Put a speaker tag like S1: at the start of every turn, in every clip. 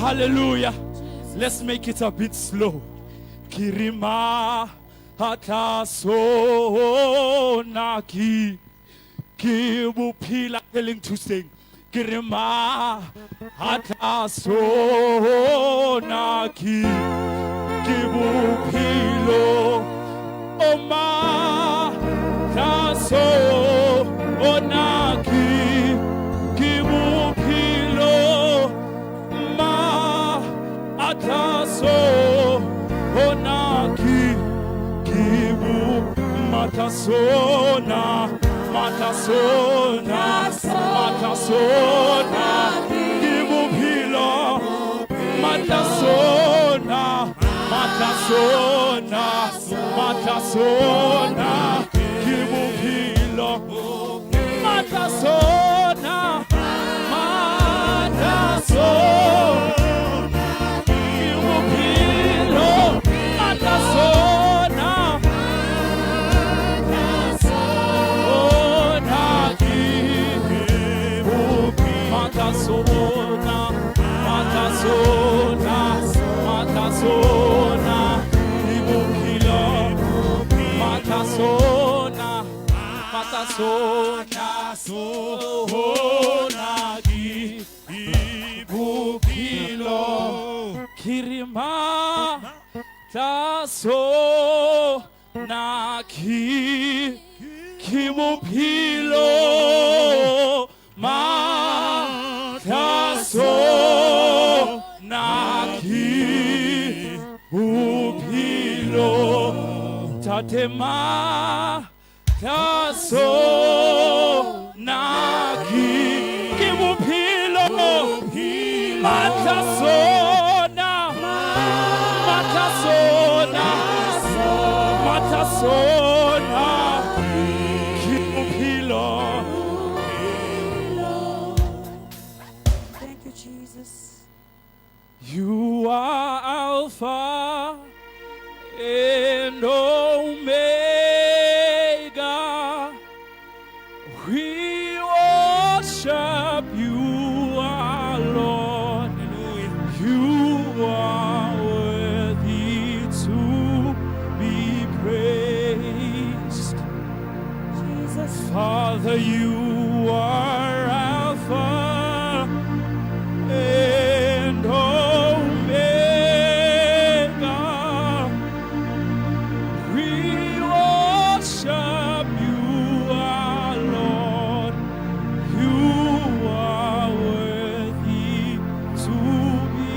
S1: Hallelujah. Let's make it a bit slow. Kirima hatasona ki kibupila, telling to sing. Kirima hatasona ki kibupilo oma taso onaki kibupilo ma ataso onaki kibu matasona matasona matasona kibupilo matasona matasona matasona kibupilo matasona matasona kibupilo matasona matasona kibupilo matasona matasona matasona kibupilo matasona matasona sona kibupilo kirima taso na kibupilo ma taso na kibupilo tatema taso na kibupilo matasona matasona matasona kibupilo.
S2: Thank you, Jesus.
S1: You are Alpha and Omega. We worship you, our Lord. You are worthy to be praised.
S2: Jesus.
S1: Father, you are Alpha and Omega. We worship you, our Lord. You are worthy to be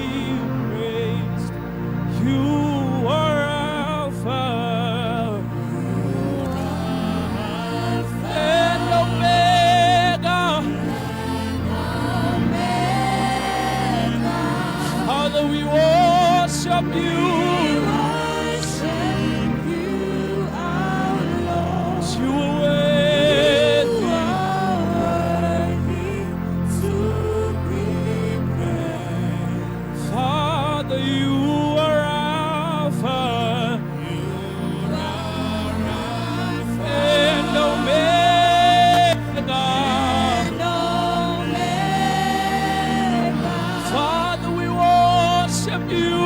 S1: praised. You are Alpha and Omega. Father, we worship you. You are worthy. Father, you are Alpha and Omega. Father, we worship you.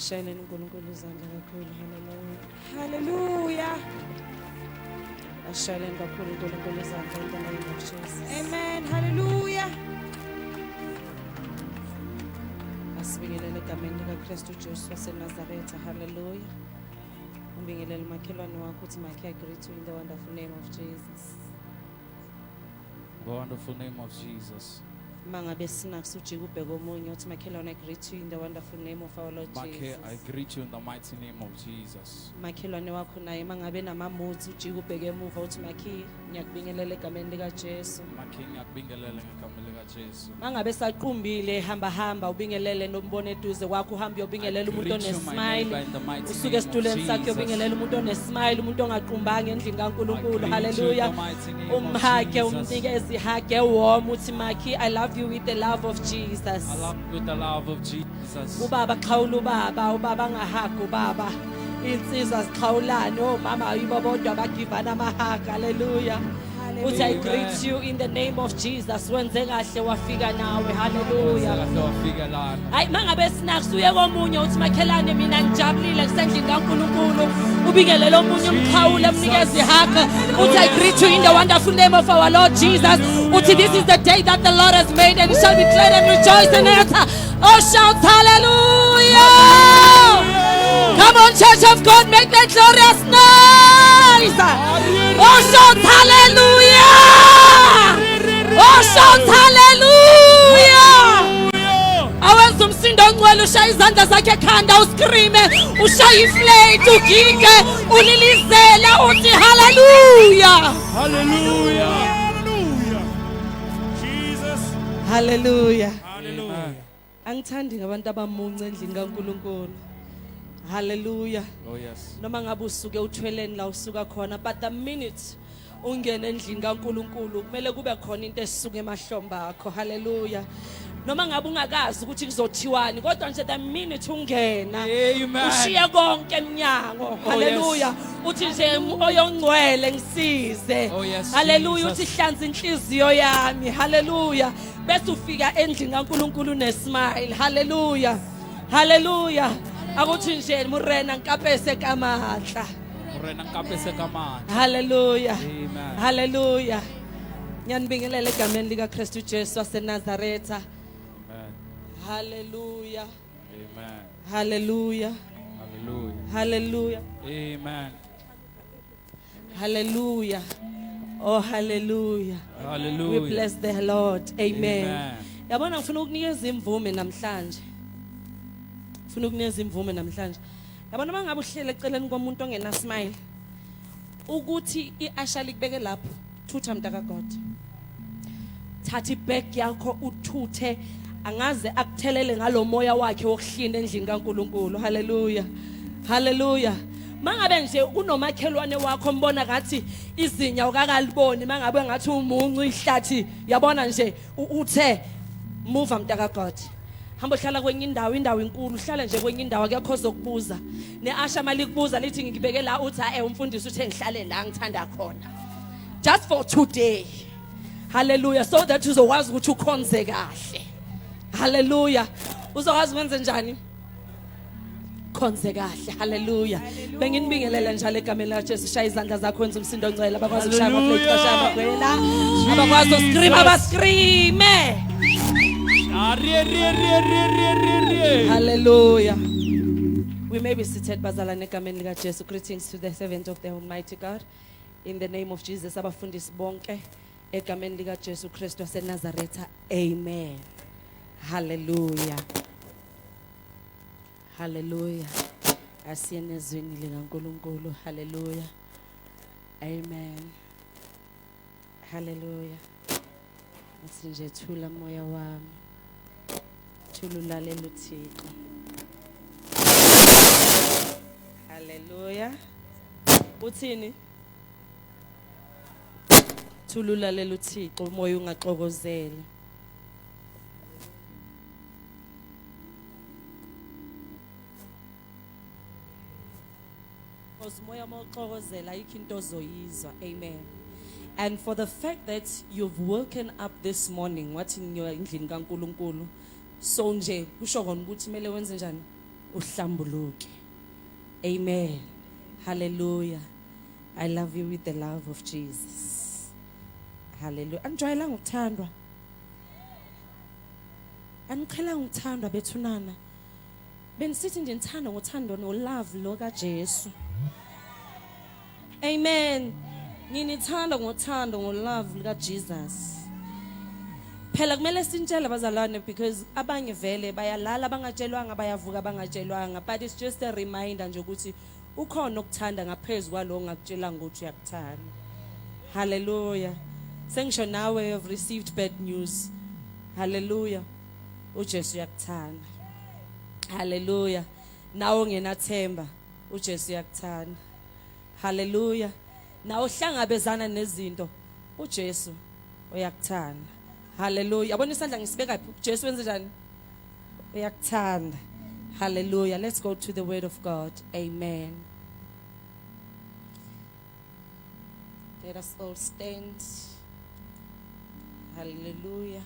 S2: Ashayeleni uNkulunkulu izandla kakhulu. Hallelujah. Hallelujah. Ashayeleni kakhulu uNkulunkulu izandla in the name of Jesus. Amen. Hallelujah. Asibingelele egameni likaKristu Jesu waseNazaretha. Hallelujah. Umbingelele umakhelwane wakho uthi makhe I greet you in the wonderful name of Jesus.
S1: The wonderful name of Jesus.
S2: Mangabe sinakusujika ubheke omunye uthi makhelwane I greet you in the wonderful name of our Lord
S1: Make,
S2: Jesus.
S1: I greet you in the mighty name of Jesus.
S2: Makhelwane wakho naye mangabe namamuthi ujika ubheke emuva uthi makhi ngiyakubingelela egameni likaJesu.
S1: Make ngiyakubingelele ngegama likaJesu.
S2: Mangabe saqumbile hamba ubingelele nombone eduze kwakho uhamba uyobingelela umuntu onesmile. Usuke esituleni sakhe uyobingelela umuntu onesmile, umuntu ongaqumbanga endlini kaNkulunkulu. Hallelujah. Umhage umnikeze ihage warm uthi makhi I love you with the love of Jesus.
S1: I love you with the love of Jesus.
S2: Ubaba xhawula ubaba ngahaga ubaba. Insizwa ziqhawulane omama yibo bodwa bagivana amahaga. Hallelujah. Uthi I greet you in the name of Jesus. Wenze kahle wafika nawe. Hallelujah. Hayi mangabe sinakusuye komunye uthi makhelane mina ngijabulile kusendlini kaNkulunkulu. Ubingelele omunye umqhawule umnikeze ihaka. Uthi I greet you in the wonderful name of our Lord Jesus. Uthi this is the day that the Lord has made and we shall be glad and rejoice in it. Oh shout hallelujah. Come on church of God, make that glorious noise. Oh shout hallelujah. Oh shout hallelujah. Awenza umsindo ongcwele ushaya izandla zakhe ekhanda uscreame ushaya iflate ugige ulilizela uthi hallelujah.
S1: Hallelujah.
S3: Hallelujah. Jesus.
S2: Hallelujah.
S1: Hallelujah.
S2: Angithandi ngabantu abamunca endlini kaNkulunkulu. Hallelujah.
S1: Oh yes.
S2: Noma ngabe usuke uthweleni la usuka khona but the minute ungena endlini kaNkulunkulu kumele kube khona into esisuka emahlomba akho. Hallelujah. Noma ngabe ungakazi ukuthi kuzothiwani kodwa nje the minute ungena
S1: Amen.
S2: ushiya konke eminyango. Hallelujah. Uthi nje umoya ongcwele ngisize.
S1: Oh, yes,
S2: Hallelujah.
S1: Jesus.
S2: Uthi hlanza inhliziyo yami. Hallelujah. Bese ufika endlini kaNkulunkulu nesmile. Hallelujah. Hallelujah. Akuthi nje murena nkapese kamatla.
S1: Urena nkapese kamandla.
S2: Hallelujah.
S1: Amen.
S2: Hallelujah. Ngiyanibingelela egameni likaKristu Jesu waseNazaretha.
S1: Amen.
S2: Hallelujah.
S1: Amen.
S2: Hallelujah.
S1: Hallelujah.
S2: Hallelujah.
S1: Amen.
S2: Hallelujah. Oh hallelujah.
S1: Hallelujah.
S2: We bless the Lord. Amen.
S1: Amen.
S2: Yabona ngifuna ukunikeza imvume namhlanje. Ngifuna ukunikeza imvume namhlanje. Yabona mangabe uhlele eceleni komuntu ongena smile ukuthi iasha likubeke lapho thutha mntaka God. Thatha ibag yakho uthuthe angaze akuthelele ngalomoya wakhe wokuhlinda endlini kaNkulunkulu. Hallelujah. Hallelujah. Mangabe nje unomakhelwane wakho mbona ngathi izinya ukakaliboni mangabe ngathi umuncu ihlathi yabona nje uthe move mntaka God. Hamba uhlala kwenye indawo inkulu uhlala nje kwenye indawo akekho ozokubuza neasha malikubuza lithi ngikubeke la uthi umfundisi uthe ngihlale la ngithanda khona just for today. Hallelujah. So that uzokwazi ukuthi ukhonze kahle. Hallelujah. Uzokwazi wenze njani khonze kahle. Hallelujah. Benginibingelela njalo egameni likaJesu shaya izandla zakho wenza umsindo ongcwele abakwazi ukushaya amaflake bashaya amagwela abakwazi uscream abascreame. Hallelujah. We may be seated bazalwane egameni likaJesu. Greetings to the servant of the Almighty God in the name of Jesus. Abafundisi bonke egameni likaJesu Kristu waseNazaretha. Amen. Hallelujah. Hallelujah. Asiyene ezweni likaNkulunkulu. Hallelujah. Amen. Hallelujah. Asinje thula moya wami. Thululalela uThixo. Hallelujah. Uthini? Thululalela uThixo umoya ungaxokozeli. Moya moxokozela ayikho into ozoyizwa. Amen. And for the fact that you've woken up this morning wathi ngiyo endlini kaNkulunkulu so nje kusho kona ukuthi kumele wenze njani uhlambuluke. Amen. Hallelujah. I love you with the love of Jesus. Hallelujah. Anjwayela ngokuthandwa. Aniqhela ngokuthandwa bethunana. Benisithi nje nithanda ngothando no love lo kaJesu. Amen. Nginithanda ngothando ngo love lika Jesus. Phela kumele sintshele abazalwane because abanye vele bayalala bangatshelwanga bayavuka bangatshelwanga, but it's just a reminder nje ukuthi ukhona ukuthanda ngaphezulu kwalo ngakutshelanga ukuthi uyakuthanda. Hallelujah. Sengisho nawe you have received bad news. Hallelujah. uJesu uyakuthanda. Hallelujah. Nawe ngenathemba uJesu uyakuthanda. Hallelujah. Nawe uhlangabezana nezinto uJesu uyakuthanda. Hallelujah. Yabona isandla ngisibeka phi? uJesu wenze njani? Uyakuthanda. Hallelujah. Let's go to the word of God. Amen. Let us all stand. Hallelujah.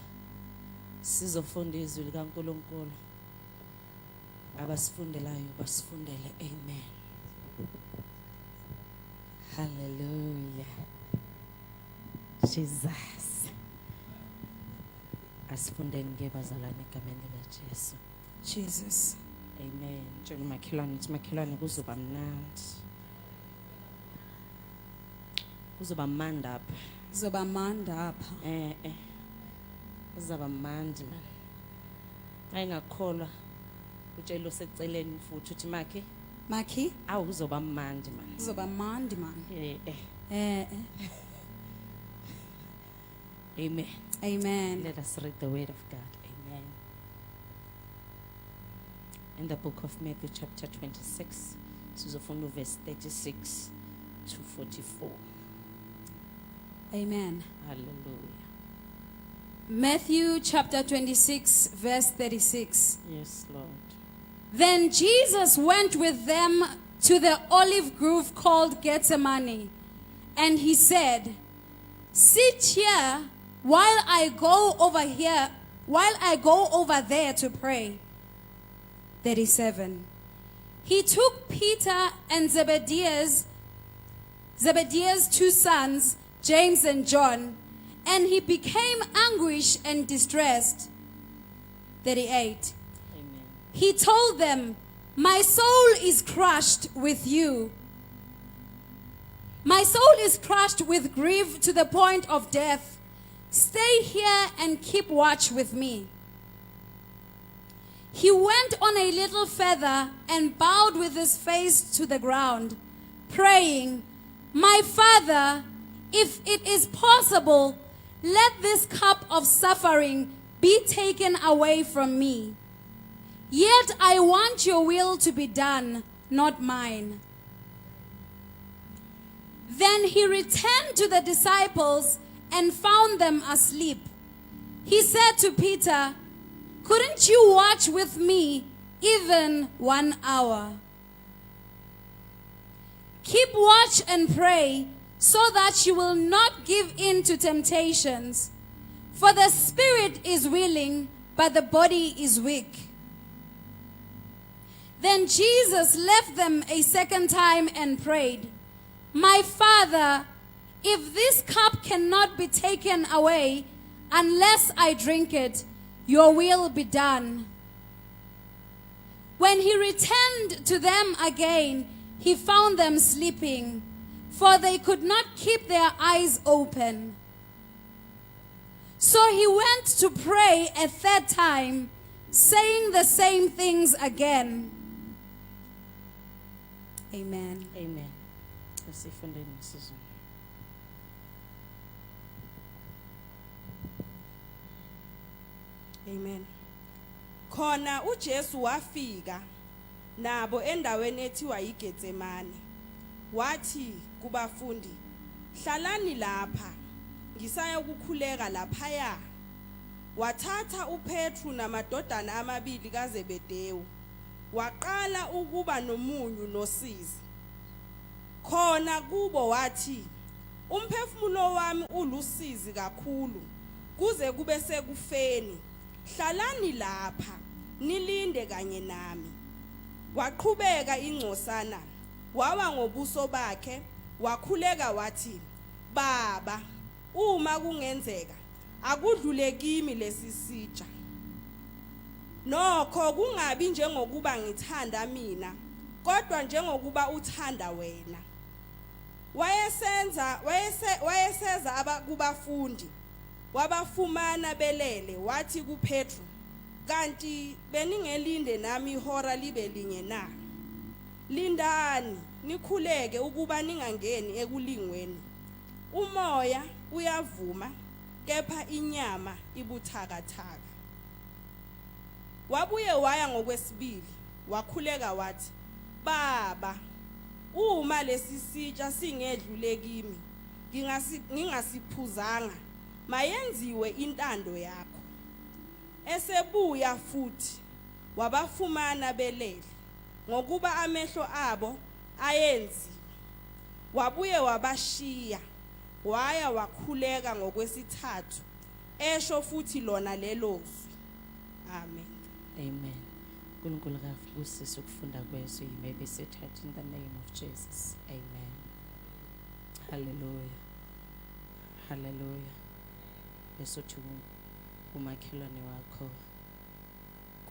S2: Sizofunda izwi likaNkulunkulu. Abasifundelayo basifundele. Amen. Hallelujah. Jesus. Asifundeni ngebazalwane egameni likaJesu.
S4: Jesus.
S2: Amen. Tshela umakhelwane ukuthi makhelwane kuzoba mnandi. Kuzoba mnandi apha.
S4: Zoba manda apha.
S2: Kuzoba mnandi man. Ayingakholwa utshela useceleni futhi uthi makhe
S4: Maki.
S2: awu kuzoba mnandi man.
S4: Zoba mandi man.
S2: Amen.
S4: Amen.
S2: Let us read the word of God. Amen. In the book of Matthew chapter 26, sizofunda verse 36 to 44.
S4: Amen.
S2: Hallelujah.
S4: Matthew chapter 26 verse 36.
S2: Yes, Lord.
S4: Then Jesus went with them to the olive grove called Gethsemane, and he said, "Sit here while I go over there to pray." 37. He took Peter and Zebedee's 2 sons, James and John, and he became anguished and distressed. 38.
S2: Amen.
S4: He told them, "My soul is crushed with you. My soul is crushed with grief to the point of death. Stay here and keep watch with me." He went on a little further and bowed with his face to the ground, praying, "My Father, if it is possible, let this cup of suffering be taken away from me. Yet I want your will to be done, not mine." Then he returned to the disciples and found them asleep. He said to Peter, "Couldn't you watch with me even 1 hour? Keep watch and pray, so that you will not give in to temptations. For the spirit is willing, but the body is weak." Then Jesus left them a second time and prayed, "My Father, if this cup cannot be taken away unless I drink it, your will be done." When he returned to them again, he found them sleeping, for they could not keep their eyes open. So he went to pray a third time, saying the same things again. Amen.
S2: Amen. Asifundeni isizwe.
S5: Amen. Khona uJesu wafika nabo endaweni ethiwa yiGetsemane. Wathi kubafundi, "Hlalani lapha, ngisaya ukukhuleka laphaya." Wathatha uPetru namadodana amabili kaZebedewu, waqala ukuba nomunyu nosizi. Khona kubo wathi, "Umphefumulo wami ulusizi kakhulu, kuze kube sekufeni. Hlalani lapha, nilinde kanye nami." Waqhubeka ingcosana, wawa ngobuso bakhe, wakhuleka wathi, Baba, uma kungenzeka, akudlule kimi lesi sitsha. Nokho kungabi njengokuba ngithanda mina, kodwa njengokuba uthanda wena. Wayeseza kubafundi, wabafumana belele, wathi kuPetru, kanti beningelinde nami ihora libe linye na? Lindani, nikhuleke ukuba ningangeni ekulingweni. Umoya uyavuma, kepha inyama ibuthakathaka. Wabuye waya ngokwesibili, wakhuleka wathi, Baba, uma lesi sitsha singedlule kimi, ngingasiphuzanga, mayenziwe intando yakho. Esebuya futhi, wabafumana belele, ngokuba amehlo abo ayenziwe. Wabuye wabashiya, waya wakhuleka ngokwesithathu, esho futhi lona lelozwi. Amen.
S2: Amen. uNkulunkulu akabusise ukufunda kwezwi. You may be seated in the name of Jesus. Amen. Hallelujah. Hallelujah. Besothi umakhelwane wakho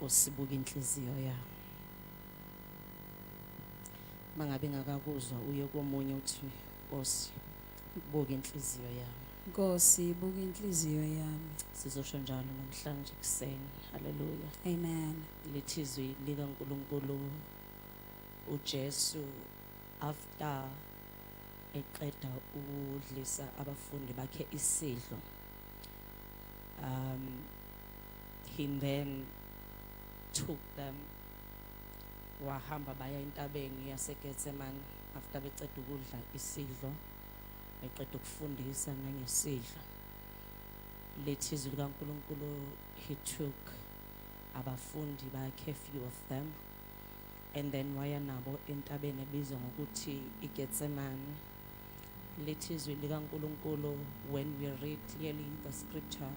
S2: kosibuka inhliziyo yakho. Mangabe ngakakuzwa uye komunye uthi Nkosi buka inhliziyo yami.
S4: Nkosi buka inhliziyo yami.
S2: Sizosho njalo namhlanje kuseni. Hallelujah.
S4: Amen.
S2: Lithizwe likaNkulunkulu uJesu after eqeda ukudlisa abafundi bakhe isidlo, he then took them, wahamba baya entabeni yaseGetsemane after beceda ukudla isidlo, beqeda ukufundisa nangesidlo. Lethizwe likaNkulunkulu, he took abafundi bakhe, few of them, and then waya nabo entabeni ebizwa ngokuthi iGetsemane. Lethizwe likaNkulunkulu, when we read clearly the scripture,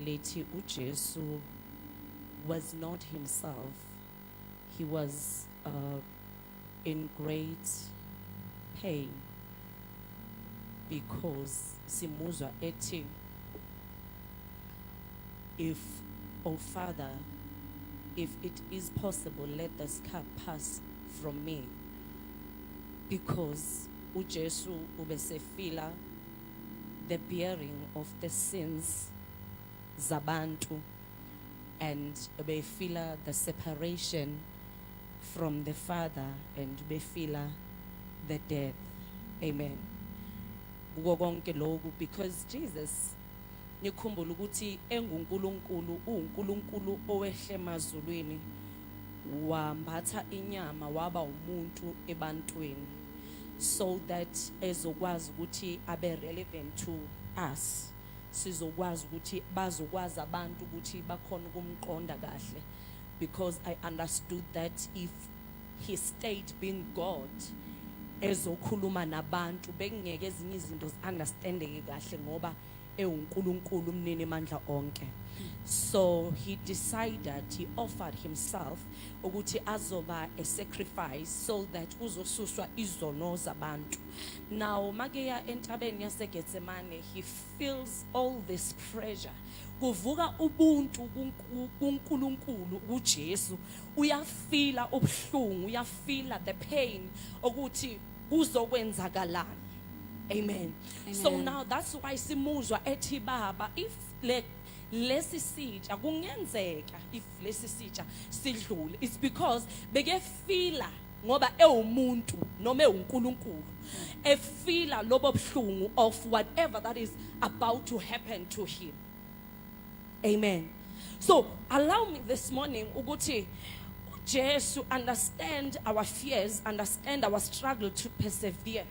S2: lethi uJesu was not himself. He was in great pain because simuzwa ethi, if, oh Father, if it is possible, let this cup pass from me. Because uJesu ubesefila the bearing of the sins zabantu, and ubefila the separation from the Father, and ubefila the death. Amen. Kuko konke lokhu because Jesus nikhumbula ukuthi enguNkulunkulu, uNkulunkulu owehle emazulwini, wambatha inyama waba umuntu ebantwini, so that ezokwazi ukuthi abe relevant to us, sizokwazi ukuthi bazokwazi abantu ukuthi bakhona ukumqonda kahle. Because I understood that if he stayed being God, ezokhuluma nabantu bekungeke ezinye izinto understandeke kahle ngoba uNkulunkulu umnini mandla onke. So he decided, he offered himself ukuthi azoba a sacrifice so that uzosuswa izono zabantu. Now makeya entabeni yaseGetsemane, he feels all this pressure. Kuvuka ubuntu kuNkulunkulu uJesu, uyafila ubuhlungu, uyafila the pain ukuthi kuzokwenzakalani. Amen. So now that's why simuzwa ethi Baba, if lesi sitsha kungenzeka, if lesi sitsha sidlule, it's because bekefila ngoba ewumuntu noma ewuNkulunkulu efila lobo buhlungu of whatever that is about to happen to him. Amen. So allow me this morning ukuthi uJesu understand our fears, understand our struggle to persevere.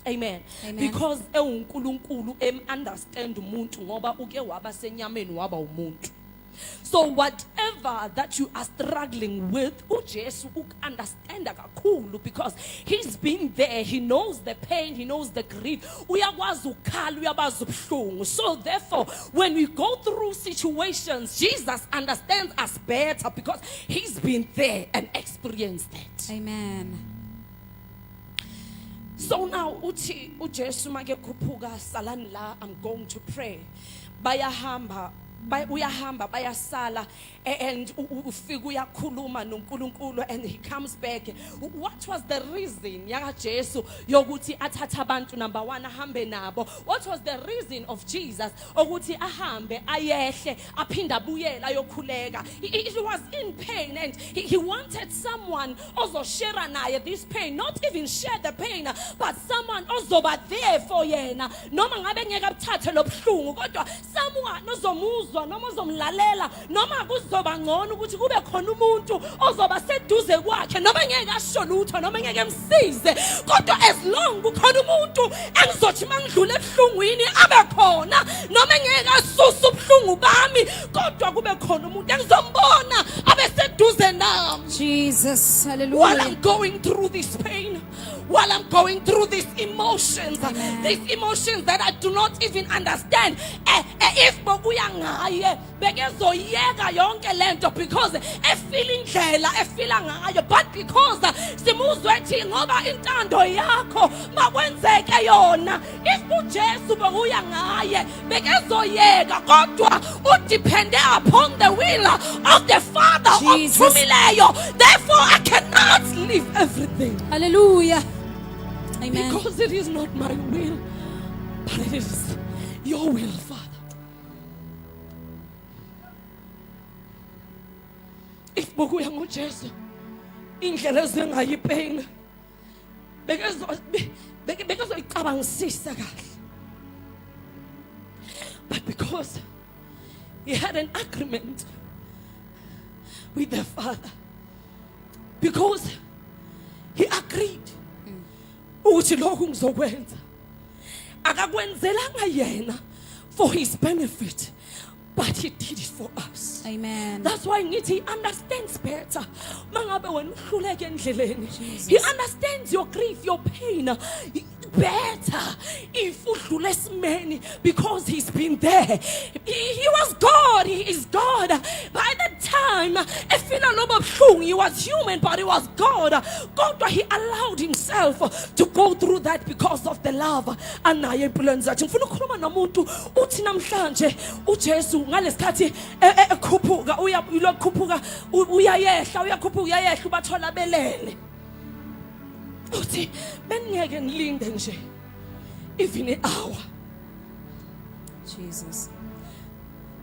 S2: Amen.
S4: Amen.
S2: Because ewuNkulunkulu understand umuntu ngoba uke waba senyameni waba umuntu. So whatever that you are struggling with, uJesu understand kakhulu because he's been there. He knows the pain, he knows the grief. Uyakwazi ukukhala, uyabazi ubuhlungu. So therefore, when we go through situations, Jesus understands us better because he's been there and experienced it.
S4: Amen.
S2: So now uthi uJesu make khuphuka salani la, I'm going to pray. Bayahamba uyahamba bayasala and ufika uyakhuluma noNkulunkulu and he comes back. What was the reason yaka Jesu yokuthi athatha abantu number 1 ahambe nabo? What was the reason of Jesus ukuthi ahambe ayehle aphinda abuyela ayokhuleka? He was in pain and he wanted someone ozoshare naye this pain, not even share the pain, but someone ozoba there for yena noma ngabe ngeke abuthathe lobuhlungu kodwa someone ozomuzwa noma ozomlalela noma kuzoba ngcono ukuthi kube khona umuntu ozoba seduze kwakhe noma ngeke asho lutho noma ngeke emsize kodwa as long kukhona umuntu engizothi mangidlule ebuhlungwini abe khona noma ngeke asuse ubuhlungu bami kodwa kube khona umuntu engizombona abe seduze nami.
S4: Jesus, hallelujah.
S2: While I'm going through this pain, while I'm going through these emotions, these emotions that I do not even understand, if bokuya ngaye bekezoyeka yonke lento because efeel indlela efila ngayo, but because simuzwe ethi ngoba intando yakho makwenzeke yona, if uJesu bokuya ngaye bekezoyeka kodwa udepende upon the will of the Father omthumileyo. Therefore I cannot leave everything.
S4: Hallelujah. Amen.
S2: Because it is not my will, but it is your will, Father. If bokuya ngoJesu indlela ezengayi pain bekezoyicabangisisa kahle, but because he had an agreement with the Father, because he agreed ukuthi lokhu ngizokwenza akakwenzelanga yena for his benefit, but he did it for us.
S4: Amen.
S2: That's why he understands better. Mangabe wena uhluleke endleleni, he understands your grief, your pain better if udlule esimeni because he's been there. He was God, he is God. By the time efina lobo buhlungu, he was human but he was God. Kodwa he allowed himself to go through that because of the love anayo empilweni zakhe. Ngifuna ukukhuluma nomuntu uthi namhlanje uJesu ngalesikhathi ekhuphuka uyakhuphuka uyayehla ubathola belele. Uthi beningeke nilinde nje even an hour.
S4: Jesus.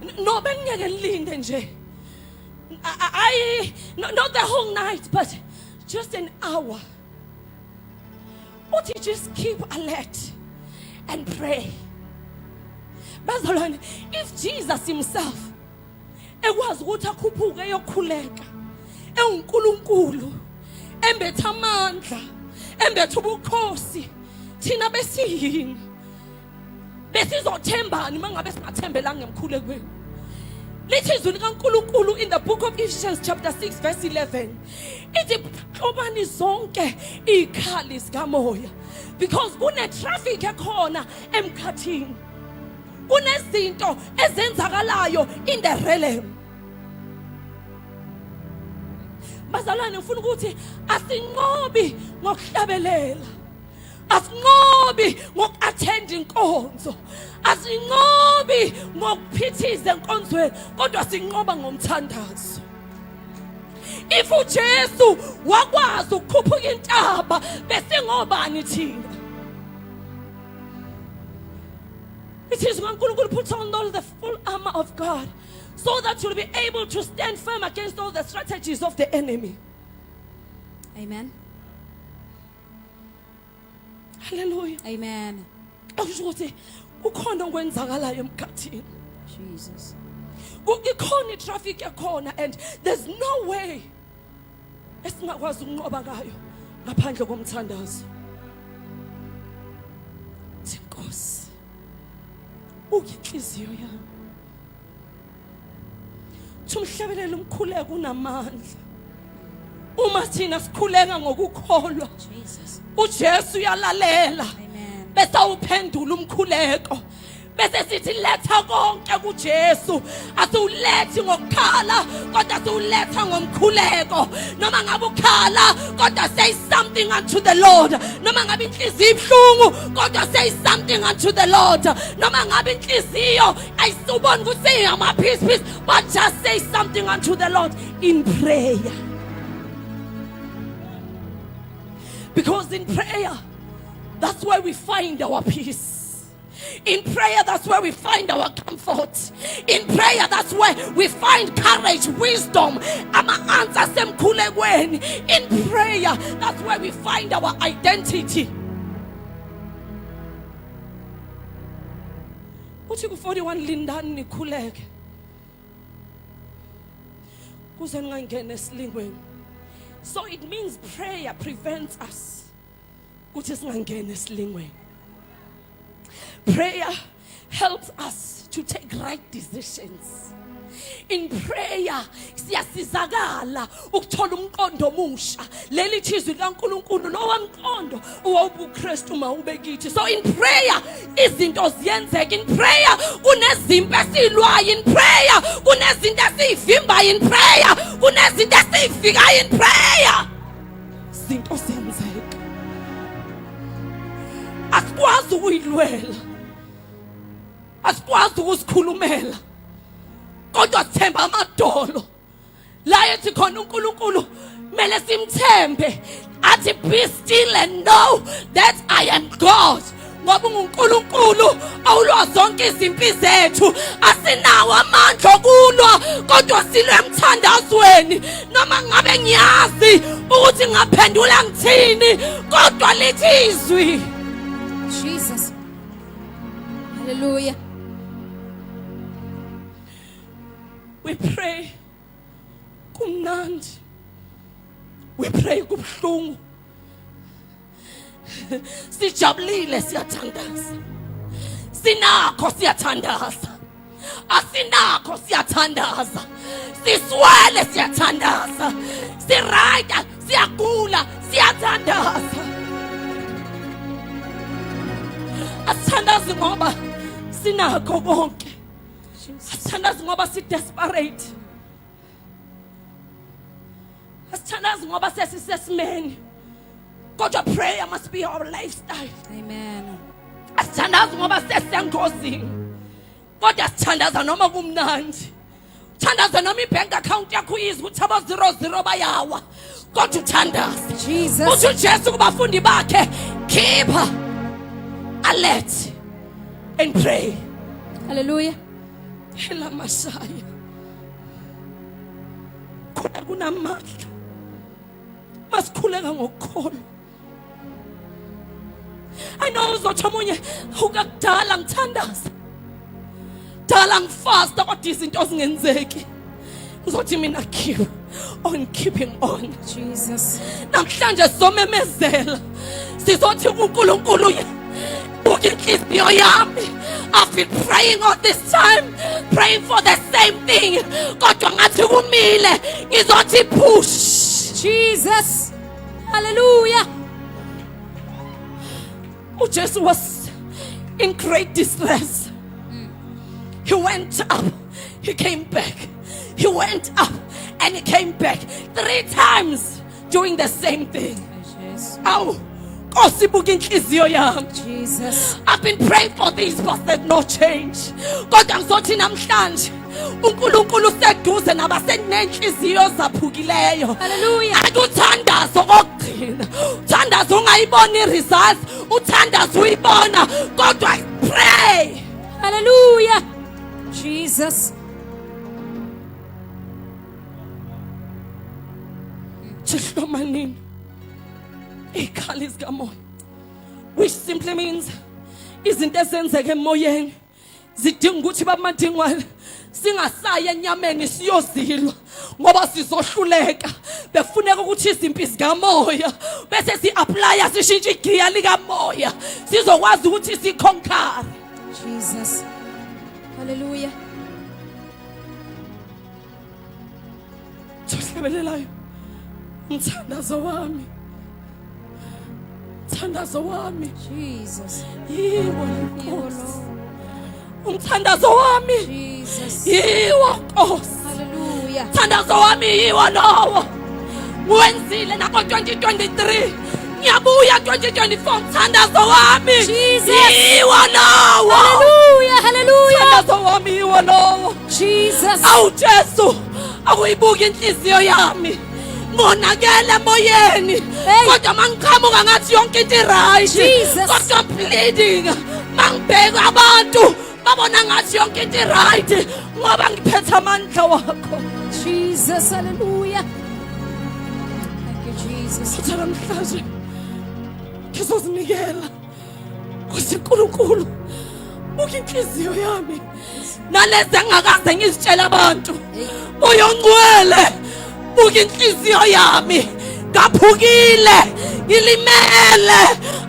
S2: No beningeke nilinde nje. Not the whole night but just an hour. Uthi just keep alert and pray. Bazalwane, if Jesus himself ekwazi ukuthi akhuphuke eyokhuleka enguNkulunkulu embetha amandla embetha ubukhosi, thina besiyini besizothembani mangabe singathembelanga emkhulekweni? Lithi izwi likaNkulunkulu in the book of Ephesians chapter 6 verse 11 ithi xobani zonke izikhali zikamoya, because kune traffic ekhona emkhathini, kunezinto ezenzakalayo in the realm. Bazalwane, ufuna ukuthi asinqobi ngokuhlabelela, asinqobi ngokuattend inkonzo, asinqobi ngokuphithiza enkonzweni, kodwa sinqoba ngomthandazo. If uJesu wakwazi ukukhuphuka intaba besingobani thina? It is when uNkulunkulu puts on all the full armor of God so that you'll be able to stand firm against all the strategies of the enemy.
S4: Amen.
S2: Hallelujah.
S4: Amen.
S2: Ukuthi ukhona okwenzakalayo emkhathini.
S4: Jesus.
S2: Ikhona itraffic ekhona and there's no way esingakwazi ukunqoba ngayo ngaphandle komthandazo. Nkosi, uyinhliziyo yami. uthi umhlabelele umkhuleko unamandla. Uma thina sikhuleka ngokukholwa,
S4: Jesus.
S2: uJesu uyalalela.
S4: Amen.
S2: Bese uphendula umkhuleko. Bese sithi letha konke kuJesu. Asiwulethi ngokukhala, kodwa siwuletha ngomkhuleko. Noma ngabe ukhala, kodwa say something unto the Lord. Noma ngabe inhliziyo ibhlungu, kodwa say something unto the Lord. Noma ngabe inhliziyo ayisuboni ukuthi ama peace, but just say something unto the Lord in prayer. Because in prayer, that's where we find our peace. In prayer, that's where we find our comfort. In prayer, that's where we find courage, wisdom. Ama-answers emkhulekweni. In prayer, that's where we find our identity. Uthi ku-41 lindani nikhuleke kuze ningangena esilingweni. So it means prayer prevents us ukuthi singangena esilingweni. Prayer helps us to take right decisions. In prayer siyasizakala ukuthola umqondo omusha. Leli thizwi kaNkulunkulu lowamqondo uwubuKristu mawube kithi. So in prayer izinto ziyenzeka. In prayer kunezimpi esilwayo. In prayer kunezinto esivimbayo. In prayer kunezinto esivikayo. In prayer izinto ziyenzeka. Asikwazi ukuyilwela. Asikwazi ukusikhulumela. Kodwa sithemba amadolo. La yethi khona uNkulunkulu mele simthembe. Athi be still and know that I am God. Ngoba uNkulunkulu awulwa zonke izimpi zethu. Asinawo amandla okulwa, kodwa silwe emthandazweni. Noma ngabe ngiyazi ukuthi ngaphendula ngithini, kodwa lithi izwi.
S4: Jesus. Hallelujah.
S2: We pray kumnandi. We pray kubhlungu. Sijabulile siyathandaza. Sinakho siyathandaza. Asinakho siyathandaza. Siswele siyathandaza. Sirayda siyagula siyathandaza. Asithandaza ngoba sinakho konke. Asithandaza ngoba si desperate. Asithandaza ngoba sesisesimeni. Kodwa prayer must be our lifestyle.
S4: Amen.
S2: Asithandaza ngoba sesengozini. Kodwa asithandaza noma kumnandi. Uthandaza noma ibank account yakho izwe ukuthi aba 00 bayawa. Kodwa uthandaza.
S4: Jesus.
S2: Uthi uJesu kubafundi bakhe keep alert and pray.
S4: Hallelujah.
S2: Hela Messiah. Kunamandla. Masikhuleka ngokukholwa. I know uzothi omunye ukakudala ngithandaza. Dala ngifasta kodwa izinto zingenzeki. Uzothi mina keep on keeping on.
S4: Jesus.
S2: Namhlanje somemezela. Sizothi uNkulunkulu inhliziyo yami. I've been praying all this time, praying for the same thing. Kodwa ngathi kumile ngizothi push.
S4: Jesus. Hallelujah.
S2: uJesu was in great distress. He went up, he came back. He went up and he came back 3 times doing the same thing.
S4: Jesus.
S2: Aw, Nkosi buka inhliziyo yami.
S4: Jesus.
S2: I've been praying for this, but there's no change. Kodwa ngizothi namhlanje uNkulunkulu useduze nabasenenhliziyo zaphukileyo.
S4: Hallelujah.
S2: Akuthandazo kokugcina. Uthandazo ungayibona iresults, uthandazo uyibona, kodwa pray.
S4: Hallelujah. Jesus.
S2: Chihlomanini. Ikhali zikamoya. Which simply means izinto ezenzeka emoyeni zidinga ukuthi bamadingwane singasaya enyameni siyozilwa ngoba sizohluleka. Befuneka ukuthi izimpi zikamoya bese si-applya sishintshe igiya likamoya sizokwazi ukuthi siconquer.
S4: Jesus. Hallelujah.
S2: engiwugqibelelayo umthandazo wami. Umthandazo wami
S4: Jesus.
S2: yiwo Nkosi. Umthandazo wami
S4: Jesus.
S2: yiwo Nkosi.
S4: Hallelujah.
S2: Umthandazo wami yiwo lowo. Wenzile nako 2023. Ngiyabuya 2024 umthandazo wami
S4: Jesus.
S2: yiwo lowo.
S4: Hallelujah. Hallelujah.
S2: Umthandazo wami yiwo lowo.
S4: Jesus.
S2: Awu Jesu, akuyibuka inhliziyo yami. Ngonakele emoyeni.
S4: Hey.
S2: Kodwa mangiqhamuka ngathi yonke into right.
S4: Jesus.
S2: Kodwa bleeding. Mangibheka abantu babona ngathi yonke into right ngoba ngiphethe amandla wakho.
S4: Jesus. Hallelujah. Thank you, Jesus.
S2: Futhi namhlanje ngizozinikela kuNkulunkulu. Buka inhliziyo yami. Nalezi engakaze ngizitshela abantu. Uyongcwele. Buka inhliziyo yami. Ngaphukile, ngilimele,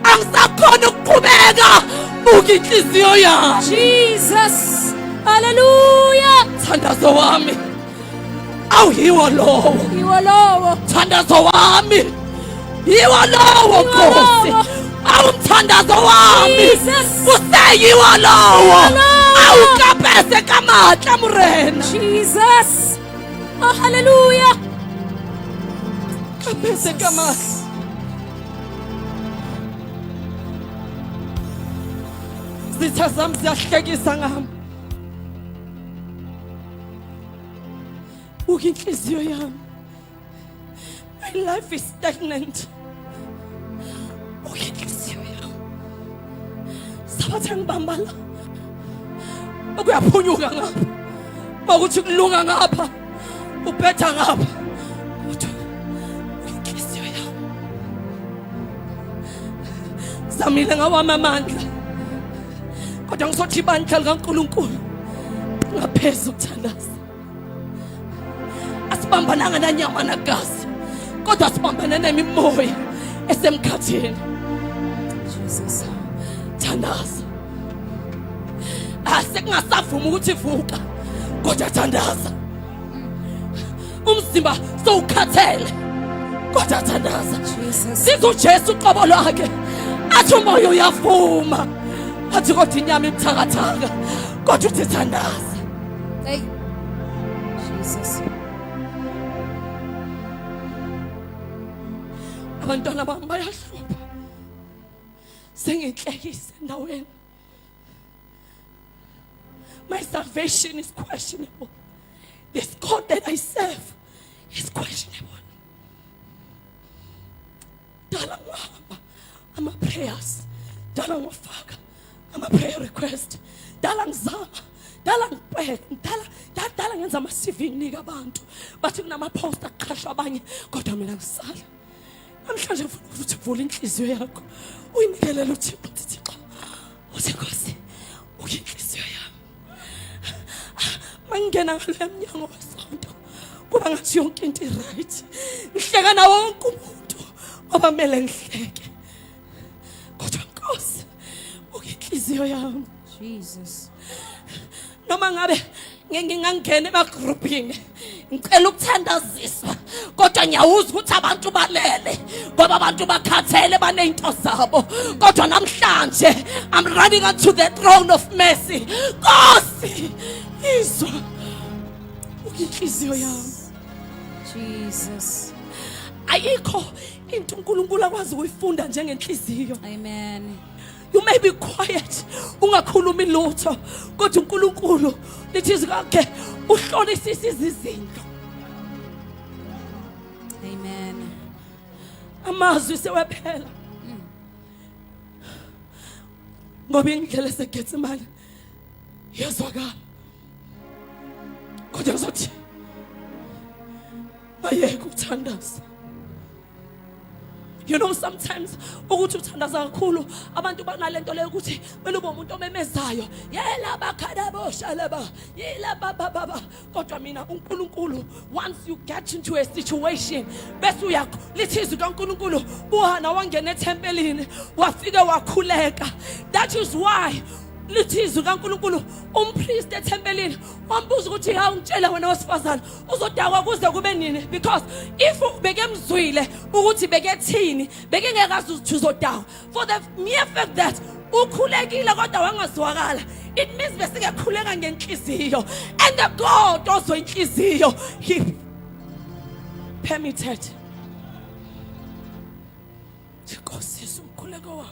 S2: angisakhona ukuqhubeka. Buka inhliziyo yami.
S4: Jesus. Hallelujah.
S2: Thandazo wami awuyiwo lowo.
S4: You alone.
S2: Thandazo wami yiwo lowo Nkosi. Awumthandazo wami
S4: Jesus.
S2: useyiwo lowo.
S4: lowo.
S2: Awukapese kamatla murena.
S4: Jesus. Oh, hallelujah.
S2: Kapese kamatla. Zitha zami ziyahlekisa ngami. Buka inhliziyo yami. My life is stagnant. Buka inhliziyo yami. Sabathi ngibamba la. Ukuyaphunyuka ngapha. Makuthi kulunga ngapha. Ubhetha ngapha. Kodwa buka inhliziyo yami. Zamile ngawami amandla. Kodwa ngizothi ibandla likaNkulunkulu ngaphezulu ukuthandaza. Asibambananga nanyama nagazi. Kodwa sibambana nemimoya esemkhathini.
S4: Jesus.
S2: Thandaza. Sekungasavuma ukuthi vuka. Kodwa thandaza. Umzimba sowukhathele. Kodwa thandaza.
S4: Jesus.
S2: Sizo Jesu uqobo lwakhe. Athi umoya uyavuma. Athi kodwa inyama ibuthakathaka. Kodwa uthi thandaza.
S4: Hey. Jesus.
S2: Abantwana bami bayahlupha. Senginhlekisa endaweni. My salvation is questionable. This God that I serve is questionable. Dala ngihamba ama prayers. Dala ngifaka ama prayer request. Dala ngizama. Dala ngibheka. Dala ngenza ama CV nginika abantu. Bathi kunama post aqhashwa abanye kodwa mina ngisala. Namhlanje ufuna ukuthi uvule inhliziyo yakho. Uyinikelele uThixo Thixo. Uthi Nkosi, buka inhliziyo yami. Mangena ngale mnyango wesonto. Kuba ngathi yonke into right. Ngihleka nawo wonke umuntu ngoba kumele ngihleke. Kodwa Nkosi, buka inhliziyo yami.
S4: Jesus.
S2: Noma ngabe ngingangena emagroupini ngicela ukuthandaziswa kodwa ngiyawuza ukuthi abantu balele ngoba abantu bakhathele banezinto zabo kodwa namhlanje I'm running unto the throne of mercy. Nkosi izwa ukinhliziyo yami.
S4: Jesus.
S2: Ayikho into uNkulunkulu akwazi ukuyifunda njengenhliziyo.
S4: Amen.
S2: You may be quiet, ungakhulumi lutho, kodwa uNkulunkulu lithi kakhe uhlolisisa izinto.
S4: Amen.
S2: Amazwi sewephela. Ngoba indlela eseGetsemane yazwakala. Kodwa ngizothi ayeke ukuthandaza. You know, sometimes ukuthi uthandaza kakhulu abantu banalento leyo ukuthi kumele ube umuntu omemezayo. Yela bakhada boshalaba. Yela baba. Kodwa mina uNkulunkulu, once you get into a situation bese uyakho lithi izwi kaNkulunkulu buhana wangena ethempelini wafika wakhuleka. That is why lithi izwi kaNkulunkulu umpriest ethempelini wambuza ukuthi hawu ngitshela wena wesifazana uzodakwa kuze kube nini, because if bekemzwile ukuthi bekethini bekengekazi ukuthi uzodakwa, for the mere fact that ukhulekile kodwa wangazwakala, it means besikekhuleka ngenhliziyo, and the God ozwe inhliziyo he permitted. Because umkhuleko wami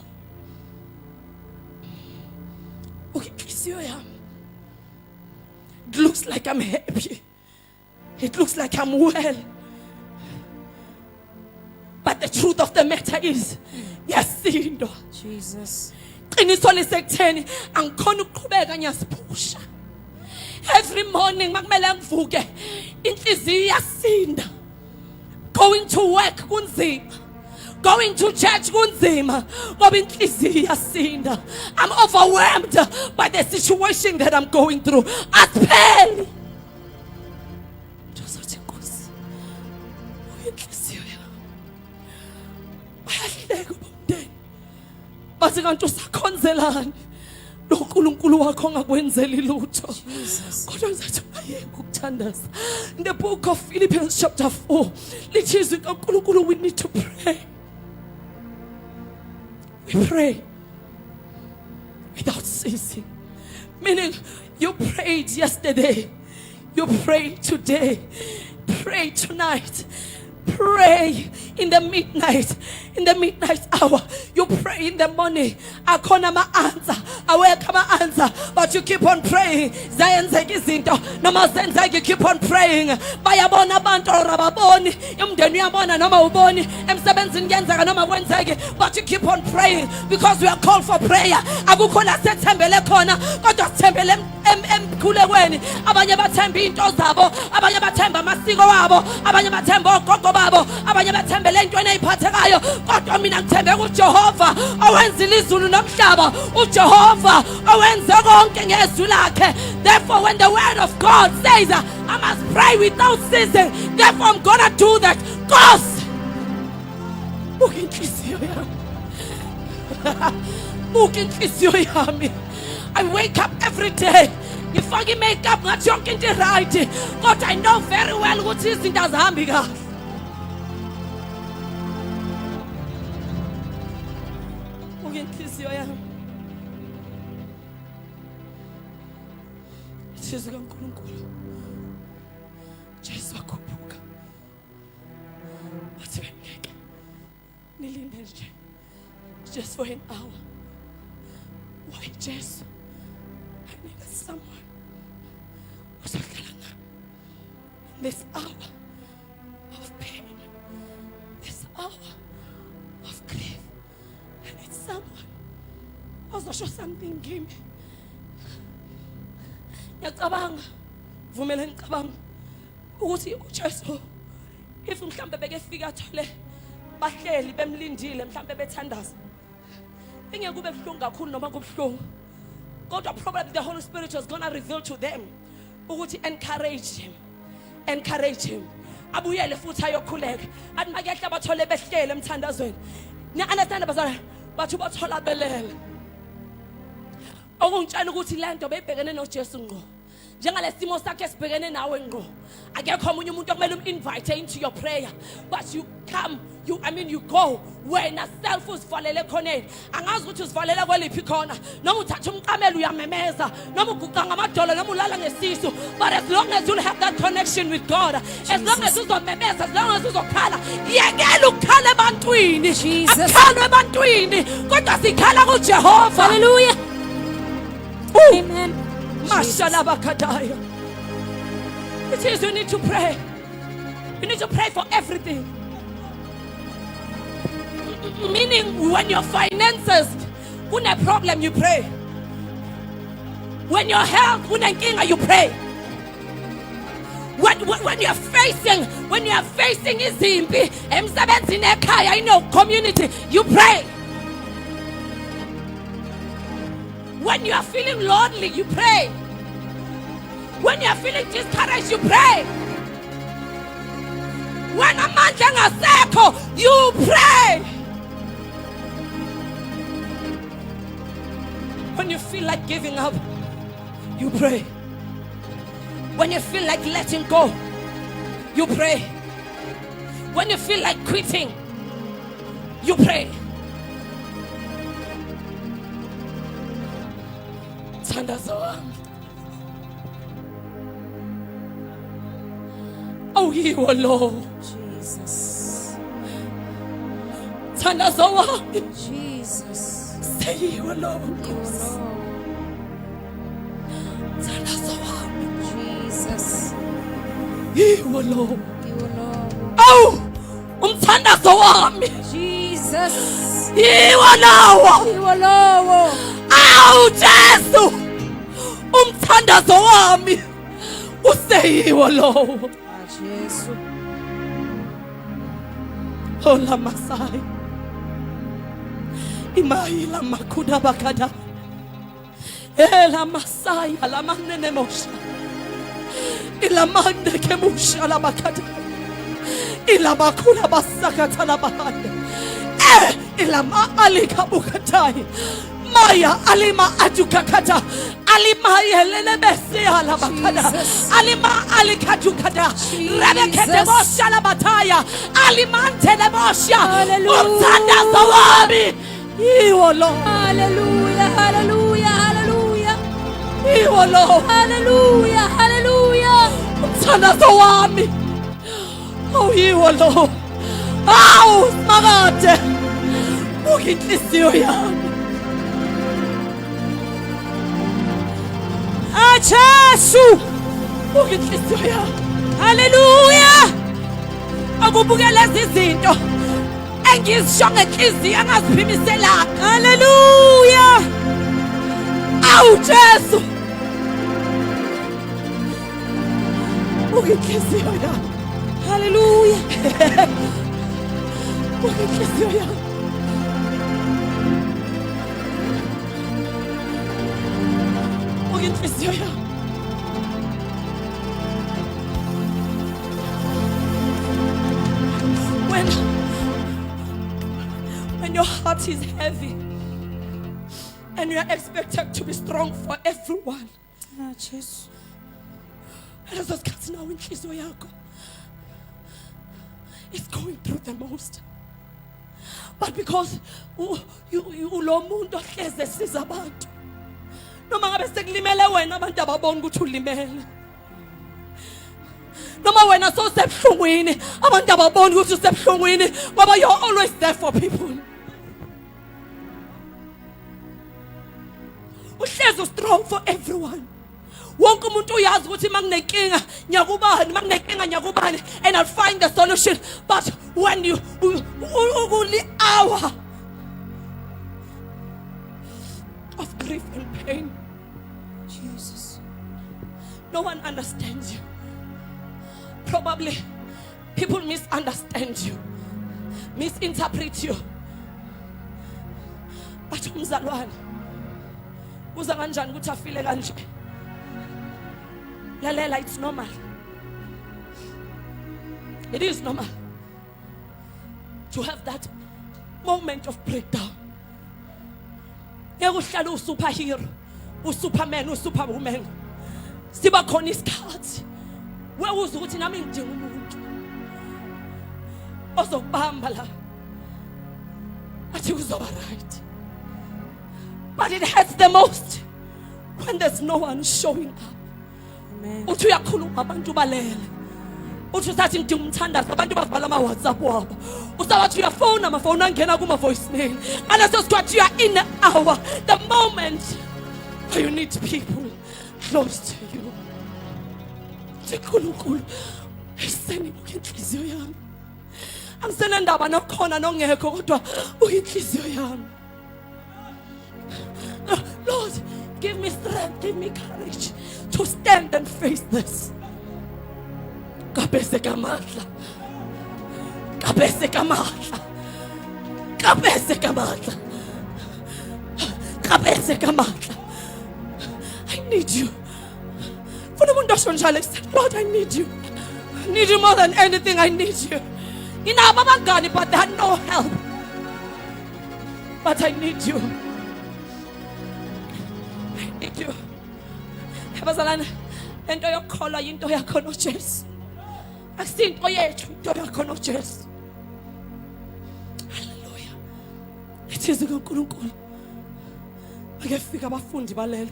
S2: ukinhliziyo yami, it looks like I'm happy, it looks like I'm well, but the truth of the matter is yasindwa.
S4: Jesus.
S2: Qiniso lisekutheni angikhona ukuqhubeka ngiyasiphusha. Every morning makumele ngivuke inhliziyo iyasinda. Going to work kunzima, going to church kunzima ngoba inhliziyo iyasinda. I'm overwhelmed by the situation that I'm going through. Asipheli. Njozothi Nkosi inhliziyo yami bayahleka bomndeni bathi kanti usakhonzelani loNkulunkulu wakho ongakwenzeli lutho. Kodwa ngizathi ayeke ukuthandaza. In the book of Philippians chapter 4 lithi izwi kaNkulunkulu, we need to pray. We pray without ceasing, meaning you prayed yesterday, you pray today, pray tonight, pray in the midnight hour, you pray in the morning. Akhona ama-answer, awekho ama-answer, but you keep on praying. Zayenzeka izinto noma zenzeka, you keep on praying. Bayabona abantu or ababoni, umndeni uyabona noma uboni, emsebenzini kuyenzeka noma kwenzeke, but you keep on praying because we are called for prayer. Akukho la sethembele khona kodwa sithembele emkhulekweni. Abanye bathemba into zabo, abanye bathemba amasiko wabo, abanye bathemba ogogo babo, abanye bathembele entweni eziphathekayo, kodwa mina ngithembe kuJehova owenzile izulu nomhlaba, uJehova owenze konke ngezwi lakhe. Therefore when the word of God says I must pray without ceasing, therefore I'm gonna do that. Nkosi buka inhliziyo yami, buka inhliziyo yami. I wake up every day ngifaka i-makeup ngathi yonke into right, kodwa I know very well ukuthi izinto azihambi kahle. Buka inhliziyo yami. Sizwe kaNkulunkulu Jesu wakhuphuka wathi ngeke nilinde nje just for an hour. Why Jesu? I need someone who's in this hour of pain, this hour of grief. I need someone who's show something give me. Ngiyacabanga, vumela ngicabanga ukuthi uJesu if mhlambe bekefika athole bahleli bemlindile mhlambe bethandaza, ingeke kube buhlungu kakhulu noma kubuhlungu, kodwa probably the Holy Spirit was gonna reveal to them ukuthi encourage him abuyele futhi ayokhuleka. Athi makehla bathole behlele emthandazweni. Ni-understand bazalwane, bathu bathola belele. Okungitshela ukuthi lento beyibhekene noJesu ngqo, njengalesimo sakhe sibhekene nawe ngqo. Akekho omunye umuntu okumele uminvite into your prayer, but you come, you go wena self uzivalele khoneni. Angazi ukuthi uzivalele kweliphi khona, noma uthatha umqamelo uyamemeza, noma uguqa ngamadolo, noma ulala ngesisu, but as long as you have that connection with God, as long as uzomemeza, as long as uzokhala, yekela ukukhala ebantwini, akukhalwe ebantwini, kodwa sikhala kuJehova.
S4: Hallelujah. Amen.
S2: Mashallah. It is you need to pray. You need to pray for everything. Meaning when your finances una problem, you pray. When your health una nkinga, you pray. When you are facing izimpi emsebenzini ekhaya in your community, you pray. When you are feeling lonely, you pray. When you are feeling discouraged, you pray. When amandla ngasekho, you pray. When you feel like giving up, you pray. When you feel like letting go, you pray. When you feel like quitting, you pray. Thandaza wami. Awuyiwo lo.
S4: Jesus.
S2: Thandaza wami.
S4: Jesus.
S2: Seyiwo lo.
S4: You alone.
S2: Thandaza wami.
S4: Jesus.
S2: Yiwo lo.
S4: You alone.
S2: Awu! Umthandazo wami.
S4: Jesus.
S2: Yiwo lawo.
S4: You alone.
S2: Awu Jesu! Umthandazo wami useyiwo lowo.
S4: Jesus.
S2: Ola Masai. Imaila makuda bakada. Ela Masai ala manene mosha. Ila mande kemusha la bakada. Ila makula basakata la bahaya. Ila ma alika bukatai. Maya alima adukakata. Alima yelele besi ala bakada.
S4: Jesus.
S2: Alima alikadukada.
S4: Jesus.
S2: Rebekete mosha la bataya. Alimante de mosha.
S4: Hallelujah.
S2: Umthandazo wami. Iwo lo.
S4: Hallelujah. Hallelujah. Hallelujah.
S2: Iwo lo.
S4: Hallelujah. Hallelujah.
S2: Umthandazo wami. Oh iwo lo. Awu makade. Buka inhliziyo yami. Jesu. Buka inhliziyo yami. Hallelujah. Akubuke lezi zinto engizisho ngenhliziyo engaziphimiselanga. Hallelujah. Awu Jesu. Buka inhliziyo yami. Hallelujah. Buka inhliziyo yami. Buka inhliziyo yami. When your heart is heavy and you are expected to be strong for everyone,
S4: Jesus.
S2: lezosikhathi nawe inhliziyo yakho is going through the most. But because ulo muntu ohleze esiza abantu, noma ngabe sekulimele wena abantu ababona ukuthi ulimele, noma wena sowusebuhlungwini abantu ababona ukuthi usebuhlungwini, ngoba you're always there for people. Uhlezi strong for everyone. Wonke umuntu uyazi ukuthi makunenkinga nyakubani, makunenkinga nyakubani, and I'll find the solution. But when you the hour of grief and pain,
S4: Jesus.
S2: no one understands you. Probably people misunderstand you, misinterpret you. But umzalwane uza kanjani ukuthi afile kanje? Lalela, it's normal. It is normal to have that moment of breakdown. Ngekuhlala usuperhero, usuperman, usuperwoman. Siba khona isikhathi we uzwa ukuthi nami ngidinga umuntu ozokubamba la athi uzoba right. But it hurts the most when there's no one showing up.
S4: Amen.
S2: Uthi uyakhuluma abantu balele, uthi usathi ngidinga umthandazo, abantu bavala ama WhatsApp wabo, usawathi uyafona amafoni angena kuma voicemail, ngaleso sikhathi you are in the hour, the moment where you need people close to you. Nkulunkulu iseni buka inhliziyo yami, angisenandaba nokhona nongekho, kodwa buka inhliziyo yami. Lord, give me strength, give me courage to stand and face this. Kabese kamatla. Kabese kamatla. Kabese kamatla. Kabese kamatla. I need you. For the mundo shonjale said, Lord, I need you. I need you more than anything. I need you. You know, Mama Gani, but they had no help. But I need you. Abazalwane, lento yokukholwa into yakho noJesu. Akusinto yethu into yakho noJesu. Hallelujah. Ithizwe kaNkulunkulu. Ake fika abafundi balele.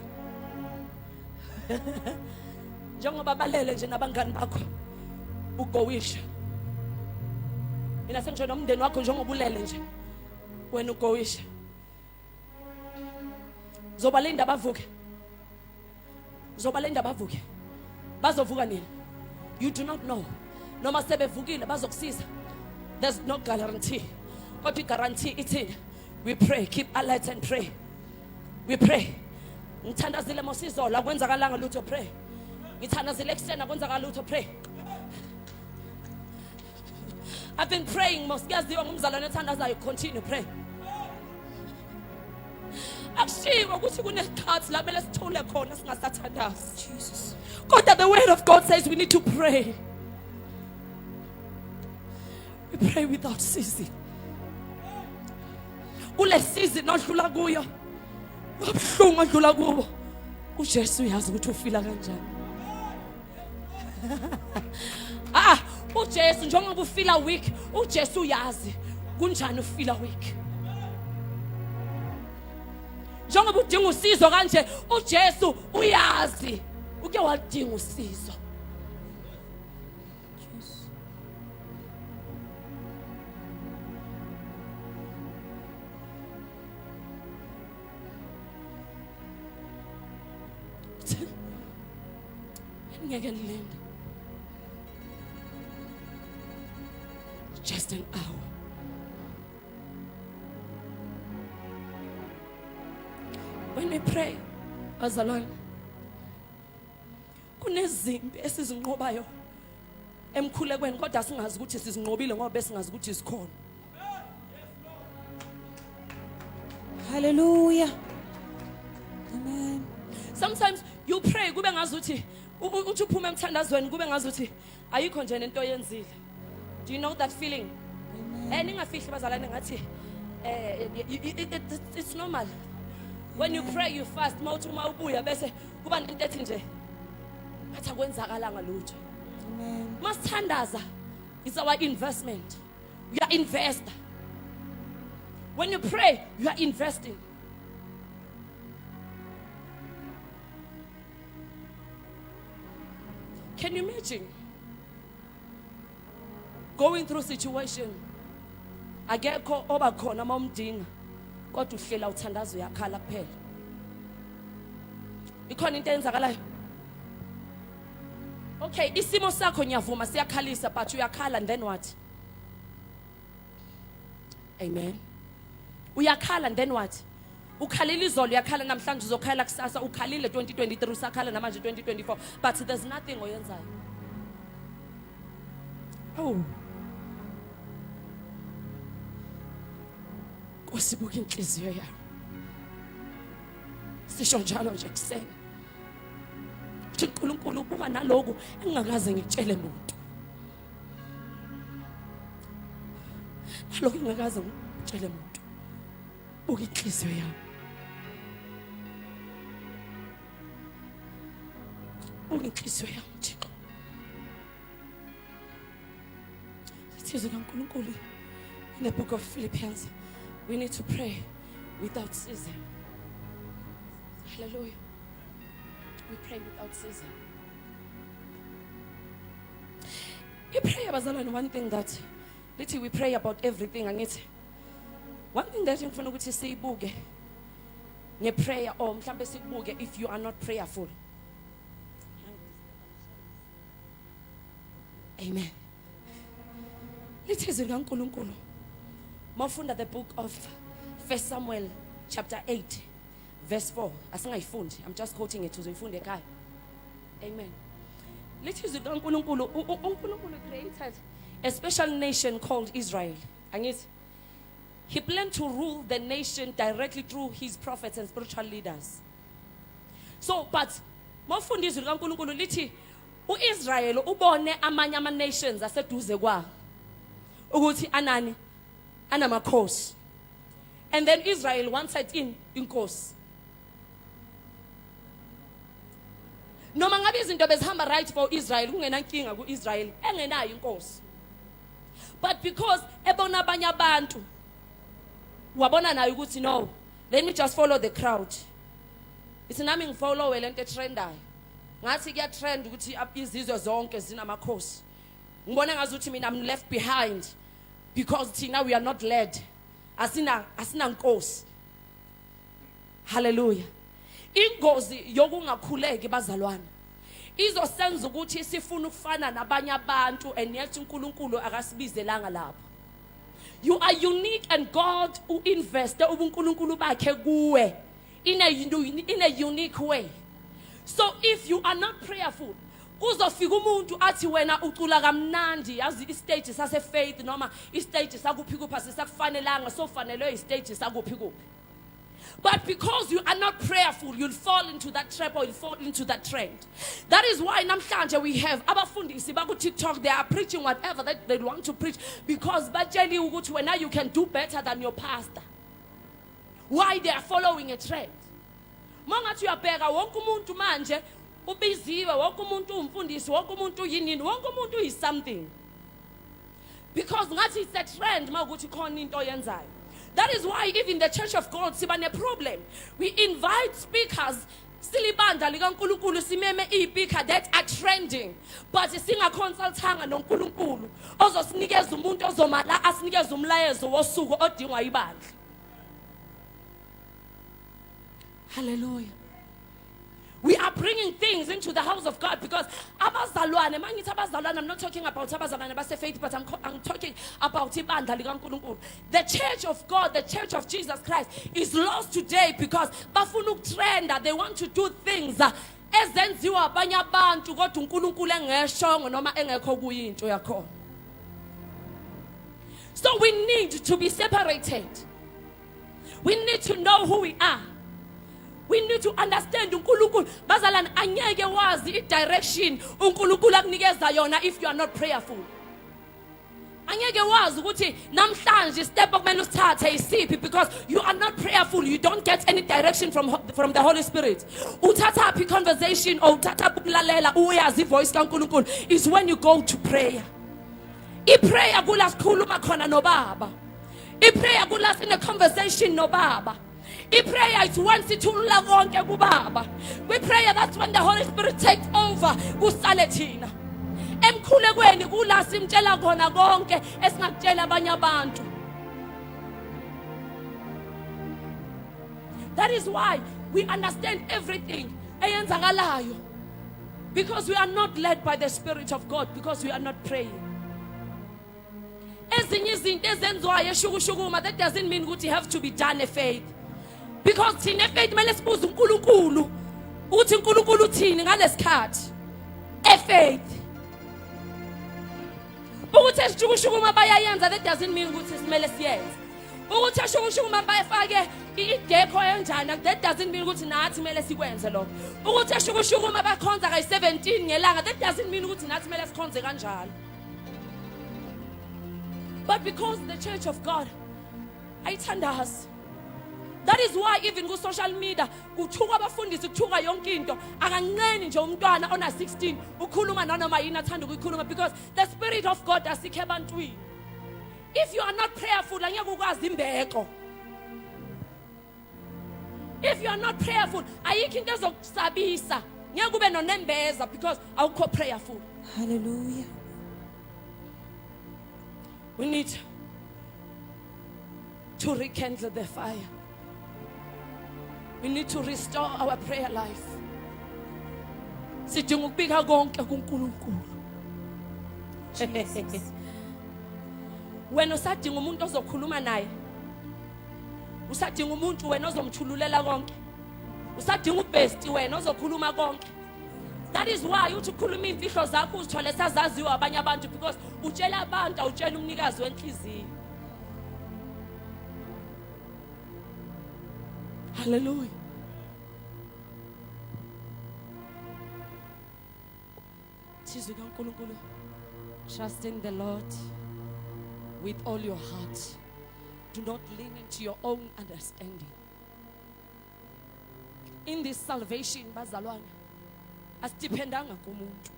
S2: Njengoba balele nje nabangani bakho ugowisha. Mina sengisho nomndeni wakho njengoba ulele nje. Wena ugowisha. Zobalinda bavuke. Zobalinda bavuke. Bazovuka nini? You do not know. Noma sebevukile bazokusiza. There's no guarantee. What we guarantee ithini? We pray, keep alert and pray. We pray. Ngithandazile mosizola kwenzakalanga lutho pray. Ngithandazile eksena kwenzakala lutho pray. I've been praying mosiyaziwa ngumzalwane ethandazayo continue pray. Akushiwo ukuthi kunesikhathi la mele sithule khona singasathandazi. Jesus. Kodwa the word of God says we need to pray. We pray without ceasing. Kule season odlula kuyo. Ubhlungu odlula kubo. uJesu uyazi ukuthi ufila kanjani. uJesu njengoba ufila weak, uJesu uyazi kunjani ufila weak. Njengoba udinga usizo kanje, uJesu uyazi uke wadinga usizo. Ngeke nilinde. Just an hour. When we pray, bazalwane, kunezimpi esizinqobayo emkhulekweni kodwa singazi ukuthi sizinqobile ngoba besingazi ukuthi sikhona.
S6: Hallelujah. Amen.
S2: Sometimes you pray kube ngazuthi uthi uphuma emthandazweni kube ngazuthi ayikho nje into yenzile. Do you know that feeling? Ningafihli bazalwane ngathi it's normal. When you pray you fast mawuthi uma ubuya bese kuba nento ethi nje ngathi akwenzakalanga lutho.
S6: Amen.
S2: Masithandaza, it's our investment. We are investor. When you pray, you are investing. Can you imagine going through a situation? Akekho oba khona mawumdinga kodwa uhlela uthandazo yakhala kuphela. Ikhona into eyenzakalayo. Okay, isimo sakho nyavuma siyakhalisa but uyakhala and then what? Amen. Uyakhala and then what? Ukhalile izolo uyakhala namhlanje uzokhala kusasa ukhalile 2023 usakhala namanje 2024 but there's nothing oyenzayo. Oh. Kosibuka inhliziyo yakho. Sisho njalo nje kuseni. Uthi uNkulunkulu ubuka naloku engingakaze ngitshele umuntu. Naloku engingakaze ngitshele umuntu. Buka inhliziyo yakho. Buka inhliziyo yakho Thixo. Sithizwe kaNkulunkulu in the book of Philippians. We need to pray without ceasing. Hallelujah. We pray without ceasing. You pray abazalwane one thing that we pray about everything angithi. One thing that ngifuna ukuthi siyibuke ngeprayer or mhlambe sikubuke if you are not prayerful. Amen. Lithi kaNkulunkulu. Mawufunda the book of 1 Samuel chapter 8 verse 4. Asingayifundi. I'm just quoting it uzoyifunde ekhaya. Amen. Lithi kaNkulunkulu uNkulunkulu created a special nation called Israel. Angithi he planned to rule the nation directly through his prophets and spiritual leaders. So but mawufunda izwi kaNkulunkulu lithi uIsrael ubone amanye ama nations aseduze kwa ukuthi anani anamakhosi. And then Israel wanted inkosi. noma ngabe izinto bezihamba right for Israel kungenankinga kuIsrael engenayo inkosi, but because ebona abanye abantu wabona nayo ukuthi no, let me just follow the crowd. Ithi nami ngifollow lento etrendayo, ngathi kuya trend ukuthi izizwe zonke zinamakhosi. Ngibona ngazuthi mina I'm left behind because thina we are not led, asina nkosi. Hallelujah. Ingozi yokungakhuleki bazalwane izosenza ukuthi sifuna ukufana nabanye abantu and yet uNkulunkulu akasibizelanga lapho. You are unique and God invest ubuNkulunkulu bakhe kuwe in a unique way. So if you are not prayerful, kuzofika umuntu athi wena ucula kamnandi yazi istage sase faith noma istage sakuphi kupha sisakufanelanga sofanelwe istage sakuphi kuphi. But because you are not prayerful, you'll fall into that trap or you'll fall into that trend. That is why namhlanje we have abafundisi baku TikTok, they are preaching whatever that they want to preach because batsheli ukuthi wena you can do better than your pastor. Why they are following a trend? Mangathi uyabheka wonke umuntu manje ubiziwe, wonke umuntu umfundisi, wonke umuntu yinini, wonke umuntu is something. Because ngathi it's a trend mawukuthi khona into oyenzayo. That is why even the Church of God siba ne problem. We invite speakers silibandla likaNkulunkulu simeme iipika that are trending, but singaconsultanga noNkulunkulu ozosinikeza umuntu ozomala asinikeza umlayezo wosuku odingwa ibandla. Hallelujah. We are bringing things into the house of God because abazalwane, mangithi abazalwane, I'm not talking about abazalwane base faith, but I'm talking about ibandla likaNkulunkulu. The church of God, the church of Jesus Christ is lost today because bafuna ukutrenda, they want to do things ezenziwa abanye abantu kodwa uNkulunkulu engeshongo noma engekho kuyinto yakho. So we need to be separated. We need to know who we are. We need to understand uNkulunkulu bazalwane anyeke wazi i-direction uNkulunkulu akunikeza yona if you are not prayerful. Anyeke wazi ukuthi namhlanje step okumele usithathe isiphi because you are not prayerful, you don't get any direction from the Holy Spirit. Uthatha phi conversation or uthatha ukulalela uyazi voice kaNkulunkulu is when you go to prayer. I-prayer kula sikhuluma khona nobaba. I-prayer kula in a conversation nobaba. I-prayer is when sithulula konke kubaba. We pray that's when the Holy Spirit takes over kusale thina. Emkhulekweni kula simtshela khona konke esingakutshela abanye abantu. That is why we understand everything eyenzakalayo because we are not led by the Spirit of God, because we are not praying. Ezinye izinto ezenziwayo eshukushukuma, that doesn't mean ukuthi have to be done a faith. Because thina faith mele sibuze uNkulunkulu uthi uNkulunkulu uthini ngalesikhathi faith. Ukuthi eshukushukuma bayayenza, that doesn't mean ukuthi simele siyenze. Ukuthi eshukushukuma bayifake idekho enjani, that doesn't mean ukuthi nathi mele sikwenze lokho. Ukuthi eshukushukuma bakhonza kayi17 ngelanga, that doesn't mean ukuthi nathi mele sikhonze kanjalo. But because the church of God ayithanda us, that is why even ku social media kuthuka abafundisi kuthuka yonke into, akanceni nje umntwana ona 16 ukhuluma nanoma yini athanda ukuyikhuluma because the Spirit of God asikhe ebantwini. If you are not prayerful angeke ukwazi imbeko. If you are not prayerful ayikho into ezokusabisa, ngeke ube nonembeza because awukho prayerful.
S6: Hallelujah.
S2: We need to rekindle the fire. We need to restore our prayer life. Sidinga ukubika konke kuNkulunkulu. Wena usadinga umuntu ozokhuluma naye. Usadinga umuntu wena ozomthululela konke. Usadinga ubesti wena ozokhuluma konke. That is why uthi ukhuluma imfihlo zakho uzithole sazaziwa abanye abantu because utshela abantu awutshela umnikazi wenhliziyo. Hallelujah. Trust in the Lord with all your heart. Do not lean into your own understanding. In this salvation, bazalwane, asidependanga kumuntu.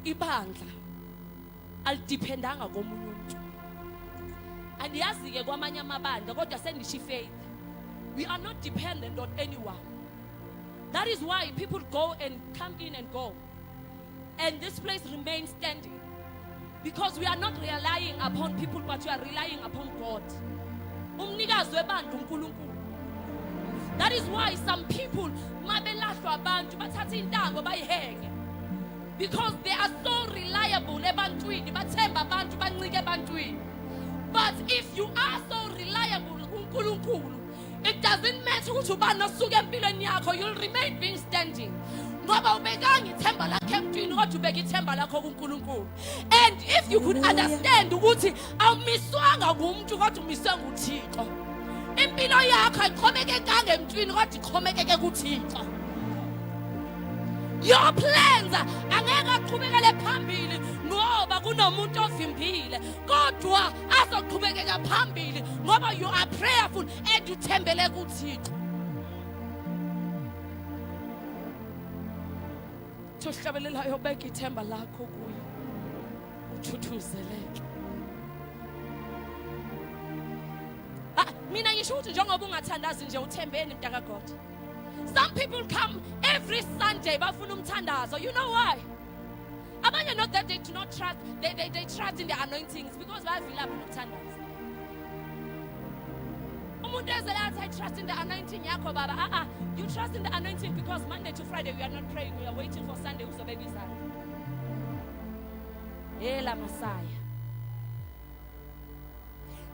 S2: Ibandla alidependanga komunye umuntu. Andiyazi ke kwamanye amabandla kodwa sendisho faith. We are not dependent on anyone. That is why people go and come in and go. And this place remains standing. Because we are not relying upon people, but we are relying upon God. Umnikazi webandla uNkulunkulu. That is why some people mabelahlwa abantu bathatha intambo bayihenge. Because they are so reliable ebantwini, bathemba abantu bancike ebantwini. But if you are so reliable kuNkulunkulu, it doesn't matter ukuthi ubani osuka empilweni yakho, you'll remain being standing. Ngoba ubekanga ithemba lakho emntwini kodwa ubeka ithemba lakho kuNkulunkulu. And if you could understand ukuthi awumiswanga ngumuntu kodwa umiswe nguThixo. Impilo yakho ayiqhomekekanga emntwini kodwa iqhomekeke kuThixo. Your plans angeke aqhubekele phambili ngoba kunomuntu ovimbile, kodwa azoqhubekeka phambili ngoba you are prayerful and uthembele kuThixo. Thohlabelelayo beka ithemba lakho kuye uthuthuzeleke. Mina ngisho ukuthi njengoba ungathandazi nje uthembeni mntaka God. Some people come every Sunday bafuna umthandazo. You know why? Abanye not that they do not trust, they trust in the anointings because bayavila ukuthandaza. Umuntu ezelathi I trust in the anointing yakho baba. You trust in the anointing because Monday to Friday we are not praying, we are waiting for Sunday uzobekizana. Ela Messiah.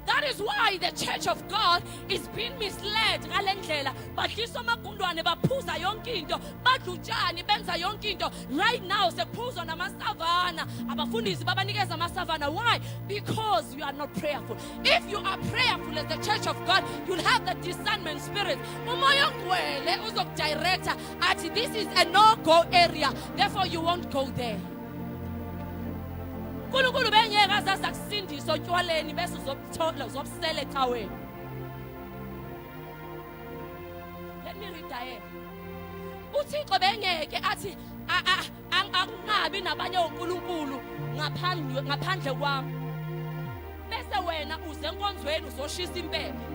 S2: That is why the church of God is being misled ngalendlela. Badlisa amagundwane baphuza yonke into, badlutshani benza yonke into. Right now sekuphuzwa namasavana. Abafundisi babanikeza amasavana. Why? Because you are not prayerful. If you are prayerful as the church of God, you'll have the discernment spirit. Umoya ongcwele uzokudirecta athi this is a no-go area, therefore you won't go there. uNkulunkulu bengeke azazi akusindisa otshwaleni bese uzobuthola uzobusela ecaweni. Let me read that. uThixo bengeke athi angabi nabanye onkulunkulu ngaphandle kwami. Bese wena uze enkonzweni uzoshisa impepha.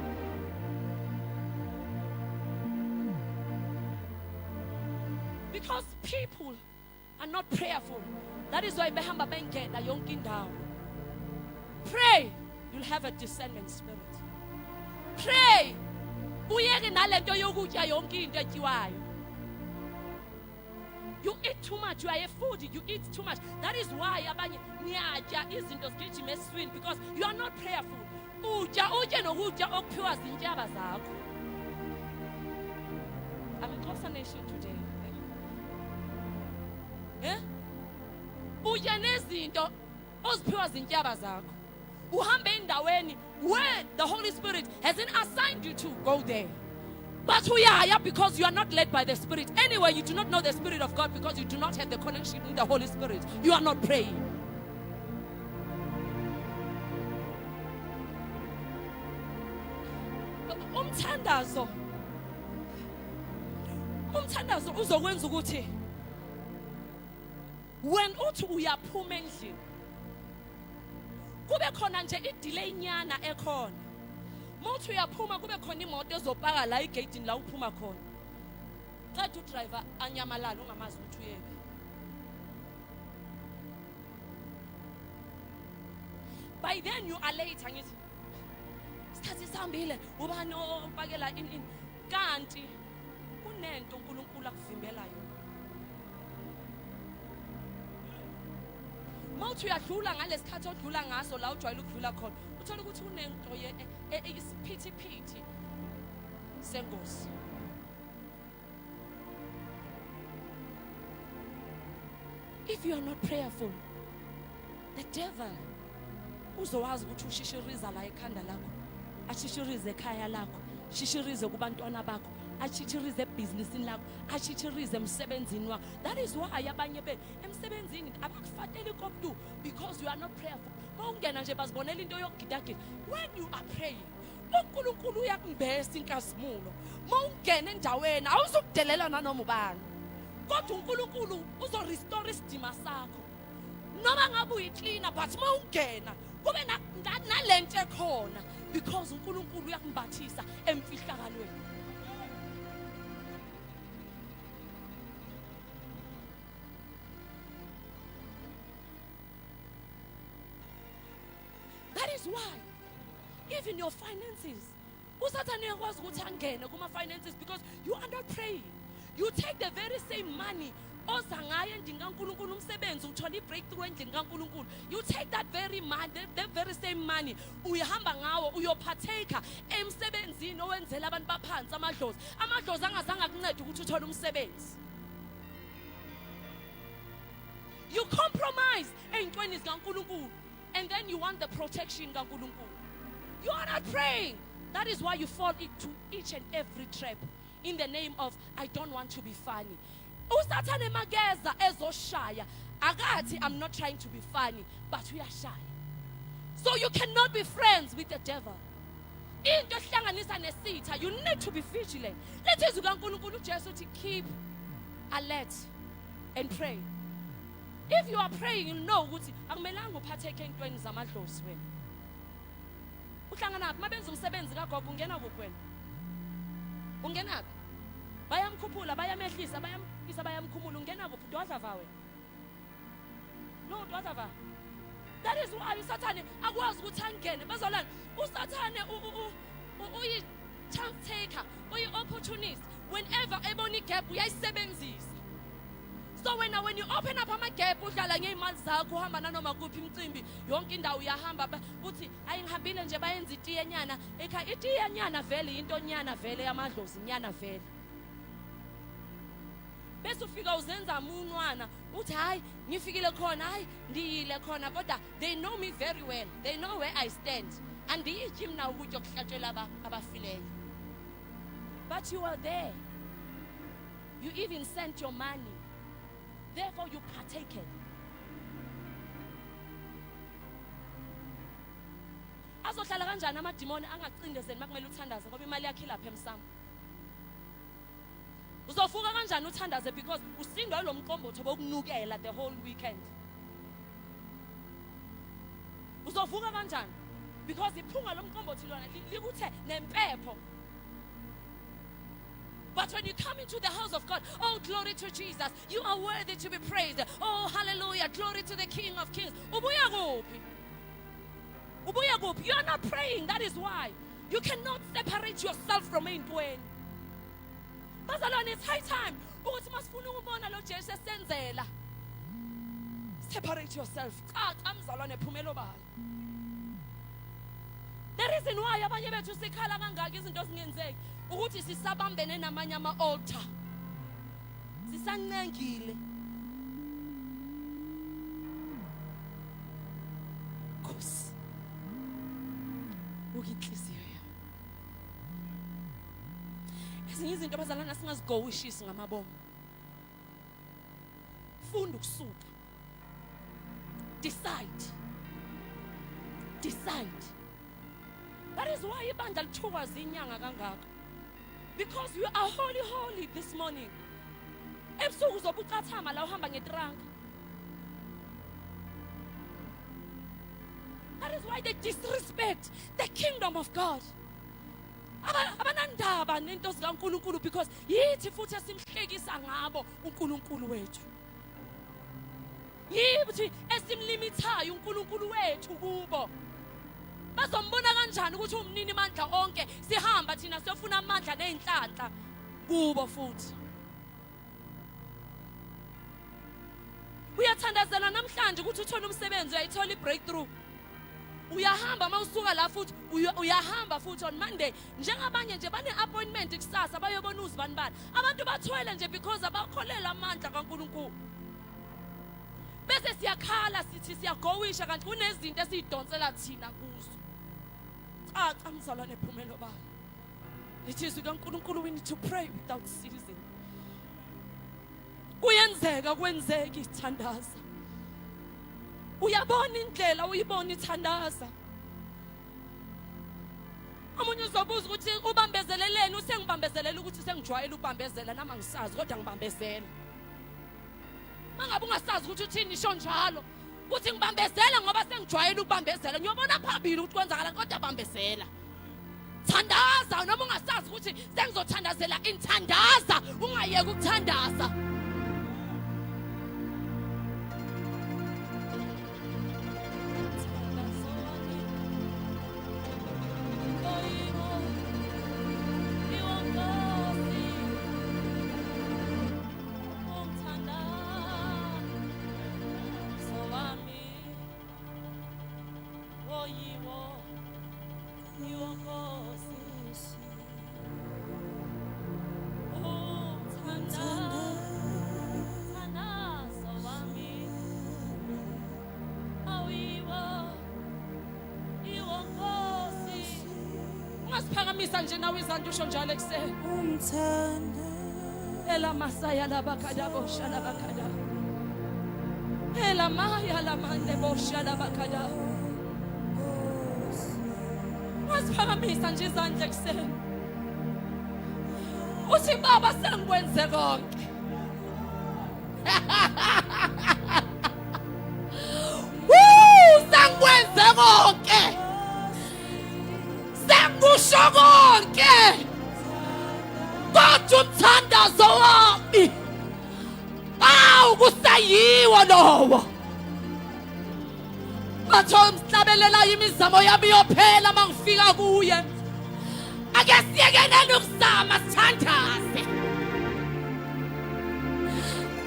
S2: Because people are not prayerful. That is why behamba bengena yonke indawo. Pray, you'll have a discernment spirit. Pray. Uyeke nalento yokutya yonke into etyiwayo. You eat too much, you are a foodie, you eat too much. That is why abanye niyatya izinto zigijima eswini because you are not prayerful. Utye nokutya okuphiwa zintshaba zakho. I'm a Xhosa nation today. Uya nezinto oziphiwa zintshaba zakho. Uhambe endaweni where the Holy Spirit hasn't assigned you to go there. But uyaya because you are not led by the Spirit. Anyway, you do not know the Spirit of God because you do not have the connection with the Holy Spirit. You are not praying. Umthandazo uzokwenza ukuthi when uthi uyaphuma endlini kube khona nje idelay nyana ekhona. Muthi uyaphuma kube khona imoto ezopaka la igate la uphuma khona. Qeda udriver anyamalala ungamazi ukuthi uyephi. By then you are late angithi. Isikhathi sihambile ubani opakela in kanti kunento uNkulunkulu akuvimbela yona. Mawuthi uyadlula ngalesikhathi odlula ngaso la ujwayele ukudlula khona uthola ukuthi unento isiphithiphithi sengosi. If you are not prayerful, the devil uzowazi ukuthi ushishiriza la ekhanda lakho, ashishirize ekhaya lakho, shishirize kubantwana bakho, ashishirize ebhizinisini lakho, ashishirize emsebenzini wakho. That is why abanye be emsebenzini abakufatela ikoptu because you are not prayerful. Mawungena nje bazibonela into yokugidagida. When you are praying, uNkulunkulu uyakumbesa inkazimulo mawungena endaweni awuzukudelela nanoma ubani kodwa uNkulunkulu uzorestore isidima sakho noma ngabe uyicleaner but mawungena kube nalento ekhona because uNkulunkulu uyakumbathisa emfihlakalweni. That is why even your finances usathane uyakwazi ukuthi angene kuma finances because you are not praying. You take the very same money oza ngayo endini kaNkulunkulu umsebenzi uthola ibreakthrough endini kaNkulunkulu. You take that very money, the very same money uyahamba ngawo uyophatheka emsebenzini owenzela abantu baphansi amadlozi. Amadlozi angazange akuncede ukuthi uthole umsebenzi. You compromise ey'ntweni zikaNkulunkulu and then you want the protection kaNkulunkulu. You are not praying. That is why you fall into each and every trap in the name of I don't want to be funny. Usathane mageza ezoshaya akathi I'm not trying to be funny but we are shy. So you cannot be friends with the devil. Into ehlanganisa nesitha you need to be vigilant. Let izwi kaNkulunkulu uJesu uthi keep alert and pray. If you are praying you know ukuthi akumelanga uphatheke entweni zamadlozi wena. Uhlangana mabenza umsebenzi kaGogo ungena kuphi wena? Ungena kuphi? Bayamkhuphula bayamehlisa bayamkisa bayamkhumula ungena kuphi dwadlava wena? No dwadlava. That is why usathane akwazi ukuthi angene bazalwane usathane uyi chance taker uyi opportunist whenever ebona igap uyayisebenzisa. So when you open up amagap udlala ngeimali zakho uhamba nanoma kuphi imicimbi yonke indawo uyahamba uthi ayingihambile nje bayenza itiyenyana ekhaya itiyenyana vele into nyana vele yamadlozi nyana vele bese ufika uzenza umunwana uthi hayi ngifikile khona hayi ndiyile khona kodwa they know me very well, they know where I stand and ndiyijim na ukuthi yokuhlatshela abafileyo. But you are there, you even sent your money, therefore you partaken. Azohlala kanjani amadimoni angacindezeli makumele uthandaze ngoba imali yakhe lapha emsamo. Uzofuka kanjani uthandaze because usindwa lo mqombotho bokunukela the whole weekend. Uzofuka kanjani because iphunga lo mqombotho lona likuthe nempepho. But when you come into the house of God, oh glory to Jesus, you are worthy to be praised. Oh hallelujah, glory to the King of Kings. Ubuya kuphi? Ubuya kuphi? You are not praying. That is why you cannot separate yourself from entweni. Bazalwane, it's high time ukuthi masifuna ukubona lo Jesu esenzela. Separate yourself. Amzalwane phumelo bani. The reason why abanye bethu sikhala kangaka izinto zingenzeki ukuthi sisabambene namanye ama-altar. Sisancengile. Nkosi. Ukinhliziyo yami. Ezinye izinto bazalana singazigowishisi ngamabomo. Funda ukusuka. Decide. That is why ibandla lithuka zinyanga kangaka. Because you are holy this morning. Ebusuku uzobucathama la uhamba ngetrunk. That is why they disrespect the kingdom of God. Abanandaba nento zikaNkulunkulu because yithi futhi esimhlekisa ngabo uNkulunkulu wethu. Yithi esimlimithayo uNkulunkulu wethu kubo. Bazombona kanjani ukuthi umnini mandla onke sihamba thina siyofuna amandla nezinhlanhla kubo futhi. Uyathandazela namhlanje ukuthi uthole umsebenzi uyayithola ibreakthrough. Uyahamba mawusuka la futhi uyahamba futhi on Monday njengabanye nje bane appointment kusasa bayobona uzibanibani. Abantu bathwele nje because abakholela amandla kaNkulunkulu. Bese siyakhala sithi siyagowisha kanti kunezinto esizidonsela thina kuzo. Amzalwane phumelo bani. Lithi izwi kaNkulunkulu we need to pray without ceasing. Kuyenzeka kwenzeka ithandaza. Uyabona indlela uyibona ithandaza. Omunye uzobuza ukuthi ubambezeleleni, usengibambezelela ukuthi sengijwayele ukubambezela nami angisazi kodwa ngibambezela. Mangabe ungasazi ukuthi uthini isho njalo, ukuthi ngibambezela ngoba sengijwayele ukubambezela. Ngiyobona phambili ukuthi kwenzakala kodwa bambezela. Thandaza noma ungasazi ukuthi sengizothandazela inthandaza, ungayeki ukuthandaza. Phakamisa nje nawe izandla usho njalo ekseni. Ela masaya labakada bosha labakada. Ela maya lamande bosha labakada. Masiphakamisa nje izandla ekseni. Uthi baba sengikwenze konke. Sengikwenze konke. Kusho konke kodwa umthandazo wami kusayiwo lowo. Batho umhlabelela imizamo yami yophela mangifika kuye. Ake siyekelele ukuzama sithandaze.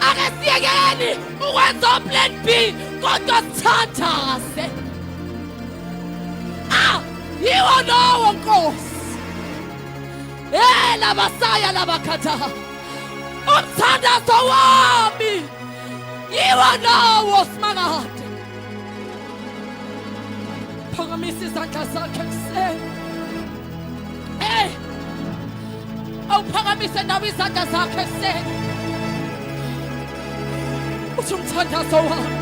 S2: Ake siyekelele ukwenza plan B kodwa sithandaze. Yiwo lowo Nkosi. Labasaya labakhatha. Umthandazo wami yiwo lowo Simakade. Phakamisa izandla zakhe ekseni. Awuphakamise nawe izandla zakhe ekseni. Uthi umthandazo wami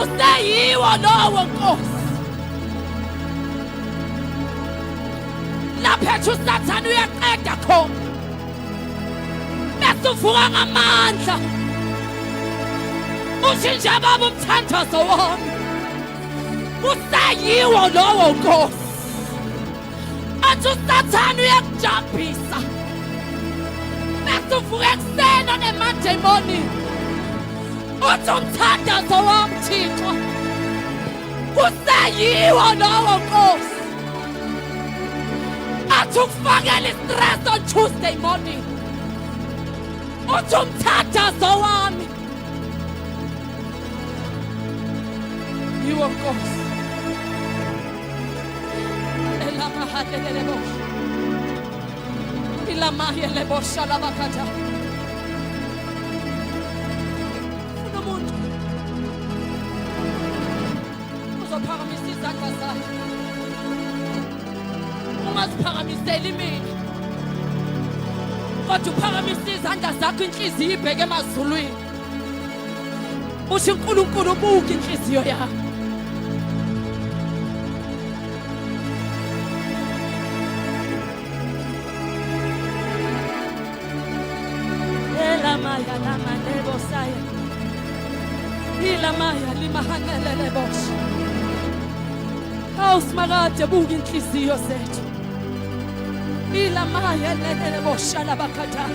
S2: useyiwo lowo Nkosi. Laphethu uSathane uyaqeda khona. Bese uvuka ngamandla. Uthi nje baba umthandazo wami usayiwo lowo Nkosi. Athi uSathane uyakujabhisa. Bese uvuka ekseni ne-Monday morning. Uthi umthandazo wami Thixo usayiwo lowo Nkosi. Ukufakela istress on Tuesday morning. Uthi umthandazo wami yiwo Nkosi. Elamahadelele bosha. Ilamahele bosha labakhatha. Unomuntu uzophakamisa izandla zakhe. Ungaziphakamiseli mina kodwa uphakamise izandla zakho, inhliziyo ibheke emazulwini. Uthi uNkulunkulu ubuke inhliziyo yakho. Elamaya lamande bosaya. Ilamaya limahanelele bosha. Simakade buka inhliziyo zethu. Ilamaya lelele bosha labakhatha.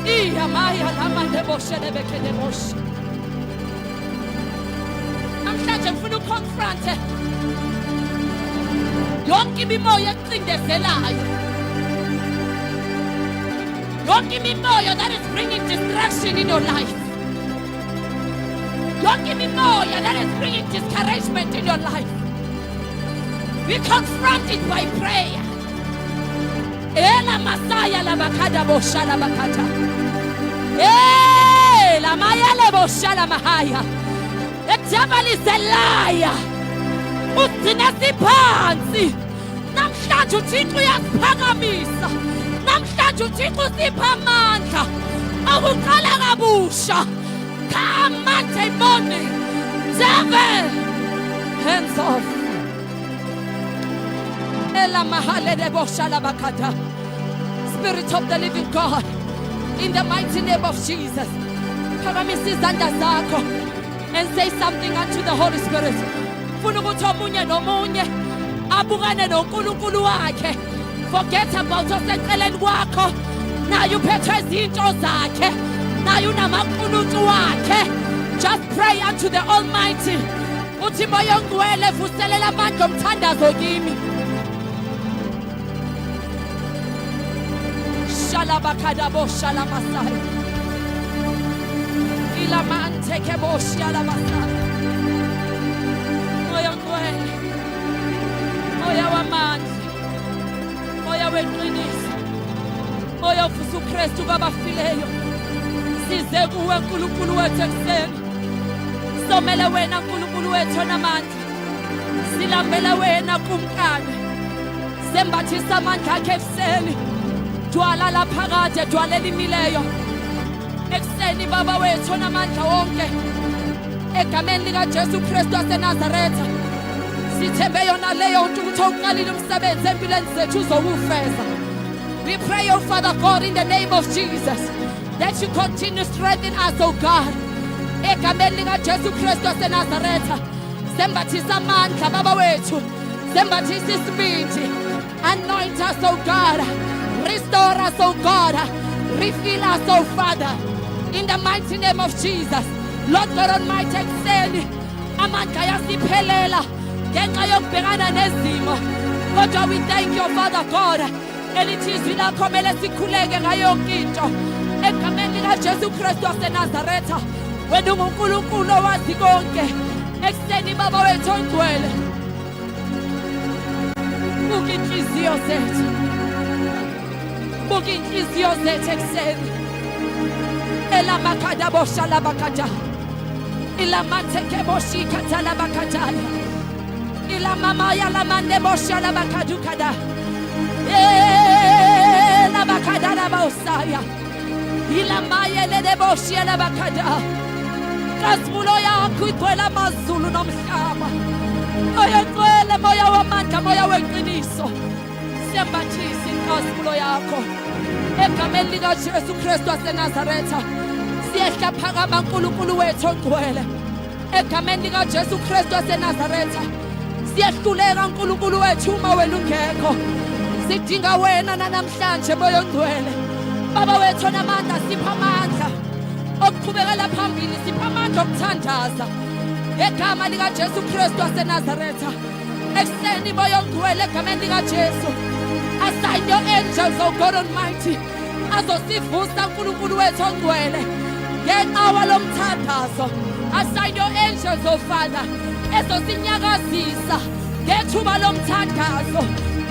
S2: Iyamaya lamande bosha lebekele bosha. Namhlanje ngifuna ukuconfronte yonke imimoya ecindezelayo. Yonke imimoya that is bringing distraction in your life. Yonke imimoya that is bringing discouragement in your life. We confront it by prayer. Ela masaya la bakada bosha la bakata. La maya le bosha la mahaya. The devil is a liar. Uthina siphansi. Namhlanje uThixo uyasiphakamisa. Namhlanje uThixo usipha amandla. Akuqala kabusha. Come Monday morning. Devil, hands off. Spirit of the living God, in the mighty name of Jesus, phakamisa izandla zakho and say something unto the Holy Spirit. Funa ukuthi omunye nomunye abukane noNkulunkulu wakhe. Forget about oseceleni kwakho. Naye uphethwe izinto zakhe. Naye unamakhulucu wakhe. Just pray unto the Almighty. Uthi moya ongcwele vuselela amandla omthandazo kimi. Shalabakadabo shalamasai. Ilamante kebo shalamasai. Moya ongcwele. Moya wamandla. Moya weqiniso. Moya uvusa uKristu kwabafileyo. Size kuwe uNkulunkulu wethu ekuseni. Somele wena uNkulunkulu wethu onamandla. Silambela wena kumkani. Sembathisa amandla akhe ekuseni. Dwala la phakade dwalela imileyo. Ekuseni baba wethu onamandla wonke. Egameni lika Jesu Kristu waseNazaretha. Sithembe yona leyo nto ukuthi uqalile umsebenzi empilweni zethu uzowufeza. We pray, oh Father God, in the name of Jesus, that you continue strengthening us, oh God. Egameni lika Jesu Kristu waseNazaretha. Sembathisa amandla baba wethu. Sembathisa isibindi. Anoint us, oh God. Restore us, oh God. Refill us, oh Father. In the mighty name of Jesus. Lord God Almighty, ekuseni amandla yasiphelela ngenxa yokubhekana nezimo. Kodwa we thank you, Father God. Elithi izwi lakho mele sikhuleke ngayo yonke into. Egameni lika Jesu Kristu waseNazaretha. Wena unguNkulunkulu owazi konke. Ekuseni baba wethu ongcwele. Buka inhliziyo zethu. Buka inhliziyo zethu ekuseni. Elamakada boshala bakada. Ilamante keboshi katala bakada. Ilamama yalamande boshala bakadukada. Elabakada la bosaya. Ilamaye le boshi la bakada. Kasmulo yakho igcwele amazulu nomhlaba. Oyegcwele moya wamandla moya weqiniso. Sembathisa inkasmulo yakho. Egameni lika Jesu Kristu waseNazaretha. Siyehla phakama uNkulunkulu wethu ongcwele. Egameni lika Jesu Kristu waseNazaretha. Siyahluleka uNkulunkulu wethu uma wena ungekho. Sidinga wena namhlanje moya ongcwele. Baba wethu onamandla sipha amandla. Okuqhubekela phambili sipha amandla okuthandaza. Egama lika Jesu Kristu waseNazaretha. Ekuseni moya ongcwele egameni lika Jesu. Assign your angels, oh God Almighty. Azosivusa uNkulunkulu wethu ongcwele. Ngeqhawe lomthandazo. Assign your angels, oh Father. Ezosinyakazisa ngethuba lomthandazo.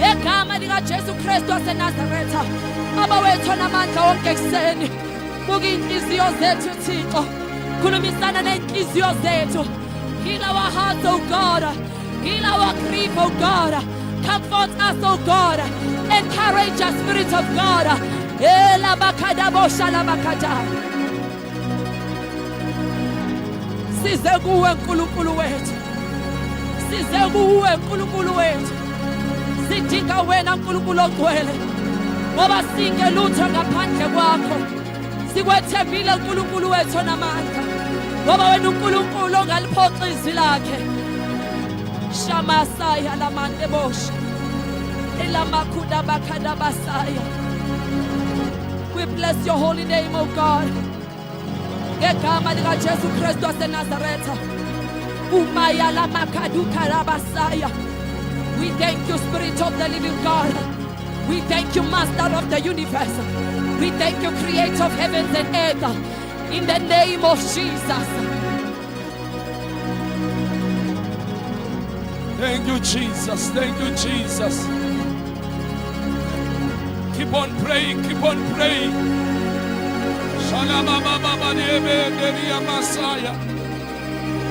S2: Egama lika Jesu Kristu waseNazaretha. Baba wethu onamandla wonke ekuseni. Buka inhliziyo zethu Thixo. Khulumisana nenhliziyo zethu. Heal our hearts, oh God. Heal our grief, oh God. Comfort us, oh God. Encourage us, Spirit of God. Size kuwe uNkulunkulu wethu. Size kuwe uNkulunkulu wethu. Sidinga wena uNkulunkulu ongcwele. Ngoba singelutho ngaphandle kwakho. Sikwethembile uNkulunkulu wethu onamandla. Ngoba wena uNkulunkulu ongaliphoxa izwi lakhe. Shamasaya lamande bosh. Elamakuda bakada basaya. We bless your holy name, O God. Ngegama lika Jesu Kristu waseNazaretha. Umaya lamakadu karabasaya. We thank you, Spirit of the living God. We thank you, Master of the universe. We thank you, Creator of heavens and earth. In the name of Jesus.
S3: Thank you, Jesus. Thank you, Jesus. Keep on praying. Keep on praying.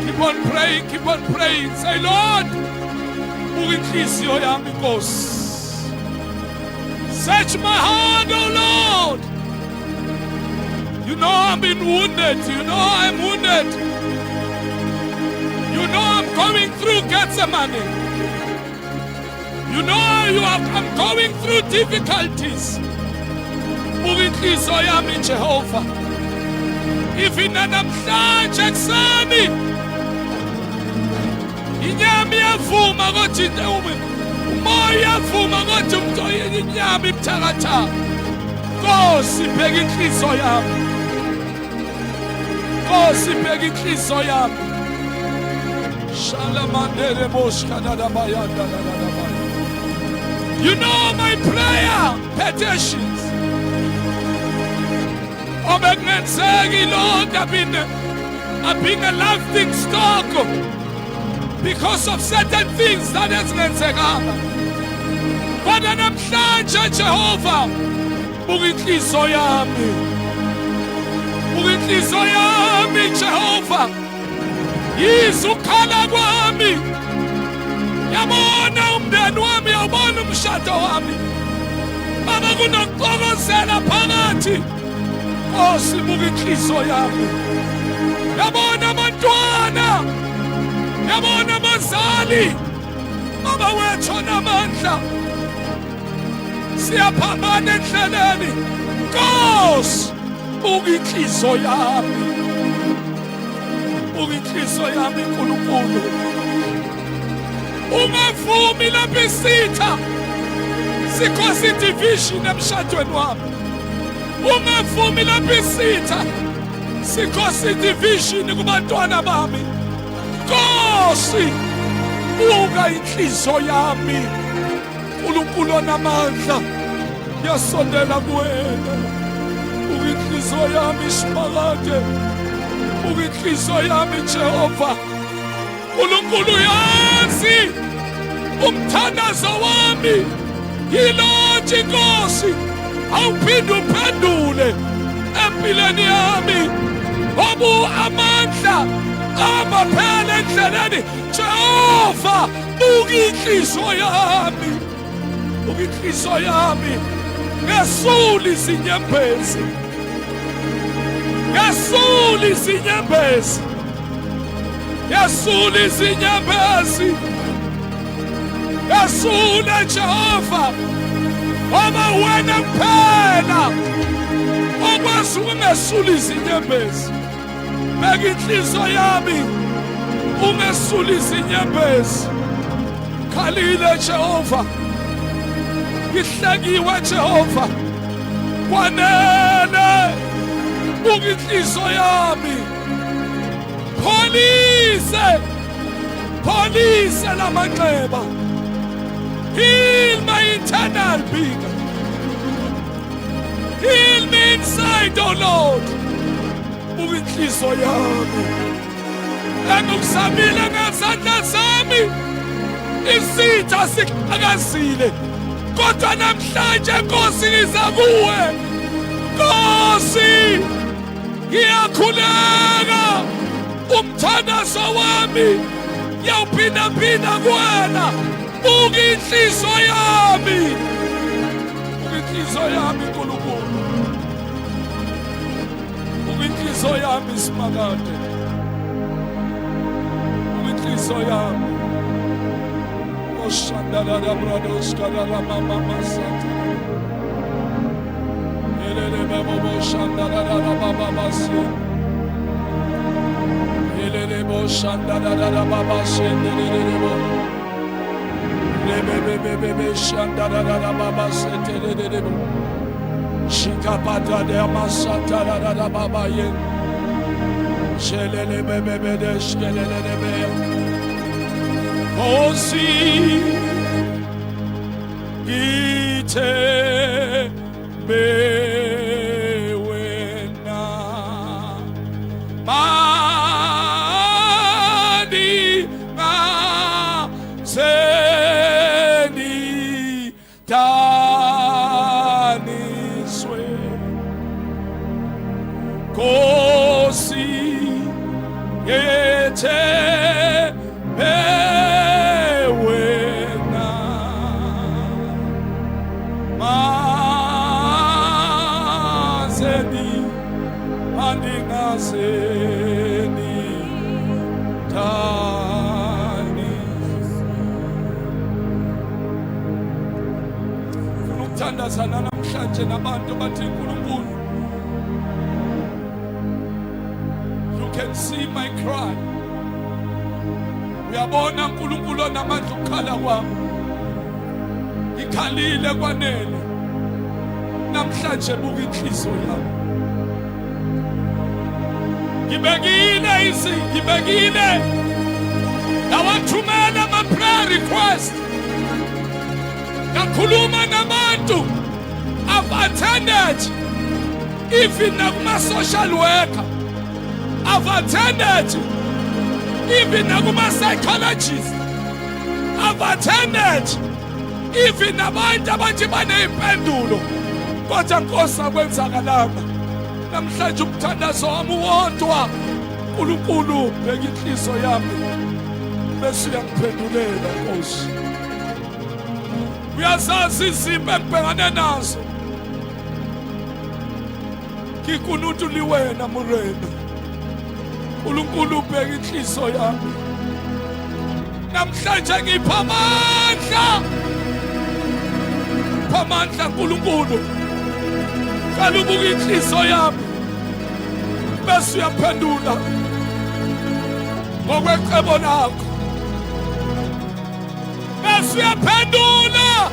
S3: Keep on praying. Keep on praying. Say, Lord, inhliziyo yami Nkosi. Search my heart, oh Lord. You know I've been wounded. You know I'm wounded. You know I'm going through Gethsemane. You know I'm going through difficulties. Buka inhliziyo yami Jehova. Ifina namhlanje ekuseni. Inyama iyavuma kodwa umoya uyavuma kodwa inyama ibuthakathaka. Nkosi bheka inhliziyo yami. Nkosi bheka inhliziyo yami. Shalamandele boshkadada bayanda da da da. You know my prayer petitions. Oh, Lord, I've been a laughing stock because of certain things that has been said. But namhlanje Jehova, buka inhliziyo yami. Buka inhliziyo yami Jehova. Yizwa ukukhala kwami. Yabona umndeni wami, yabona umshado wami. Baba kunokuxokozela phakathi. Nkosi buka inhliziyo yami. Yabona abantwana. Yabona abazali. Baba wethu onamandla. Siyaphambana endleleni. Nkosi buka inhliziyo yami. Buka inhliziyo yami nkulunkulu. Ungavumi lapho isitha sikhosi division emshadweni wami. Ungavumi lapho isitha sikhosi division kubantwana bami. Nkosi buka inhliziyo yami. uNkulunkulu onamandla yasondela kuwena. Buka inhliziyo yami Simakade. Buka inhliziyo yami Jehova. uNkulunkulu yazi umthandazo wami yilonje Nkosi. Awuphinde uphendule empilweni yami. Obu amandla amaphele endleleni Jehova. Buka inhliziyo yami. Buka inhliziyo yami. Ngesula izinyembezi. Ngesula izinyembezi. Yasula izinyembezi. Yasula Jehova. Ngoba wena kuphela okwazi ukungesula izinyembezi. Beka inhliziyo yami ungesula izinyembezi. Khalile Jehova. Ngihlekiwe Jehova. Kwanele buka inhliziyo yami. Police lamanxeba. Heal my internal being. Heal me inside, oh Lord. Buka inhliziyo yami. Engikusamile ngezandla zami. Isitha sikakazile. Kodwa namhlanje Nkosi ngiza kuwe. Nkosi ngiyakhuleka. Umthandazo wami yawuphinda kuwena. Buka inhliziyo yami. Buka inhliziyo yami Nkulunkulu. Buka inhliziyo yami Simakade. Buka inhliziyo yami. Oshandala brados kadala mama masata. Elele babo shandala baba basi. Elele bo shandala baba shendelele bo. Bebe shandala baba setelele bo. Shikapata de masata la baba ye. Shelele bebe deshkelele be. Osi ite bewena mani na seni taniswe kosi ite ngiyazana namhlanje nabantu bathi uNkulunkulu, you can see my cry. Uyabona uNkulunkulu onamandla ukukhala kwami. Ngikhalile kwanele. Namhlanje buka inhliziyo yami. Ngibekile. Nawathumela ama prayer request. Ngakhuluma nabantu. I've attended even nakuma social worker. I've attended even nakuma psychologist. I've attended even nabantu abathi banezimpendulo. Kodwa Nkosi akwenzakalanga. Namhlanje umthandazo wami wodwa. uNkulunkulu beka inhliziyo yami bese uyangiphendulela Nkosi. Uyazazi izimpi engibhekane nazo. Ngikunutu liwena Murena. uNkulunkulu beka inhliziyo yami. Namhlanje ngipha amandla. Phamandla uNkulunkulu. Kala ubuka inhliziyo yami. Bese uyaphendula. Ngokwecebo lakho. Bese uyaphendula.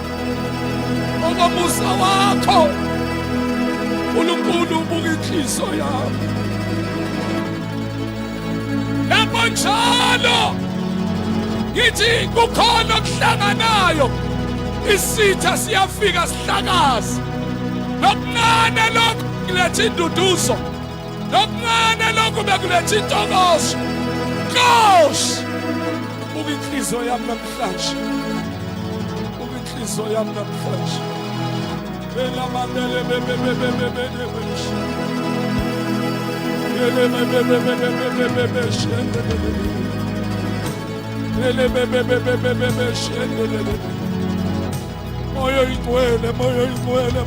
S3: Ngomusa wakho. uNkulunkulu ubuka inhliziyo yami. Lapho njalo ngithi kukhona okuhlanganayo. Isitha siyafika sihlakaza. Nokuncane lokho kuletha induduzo. Nokuncane lokho bekuletha intokozo. Nkosi, buka inhliziyo yami namhlanje. Buka inhliziyo yami namhlanje. Belamandele moyo ingcwele,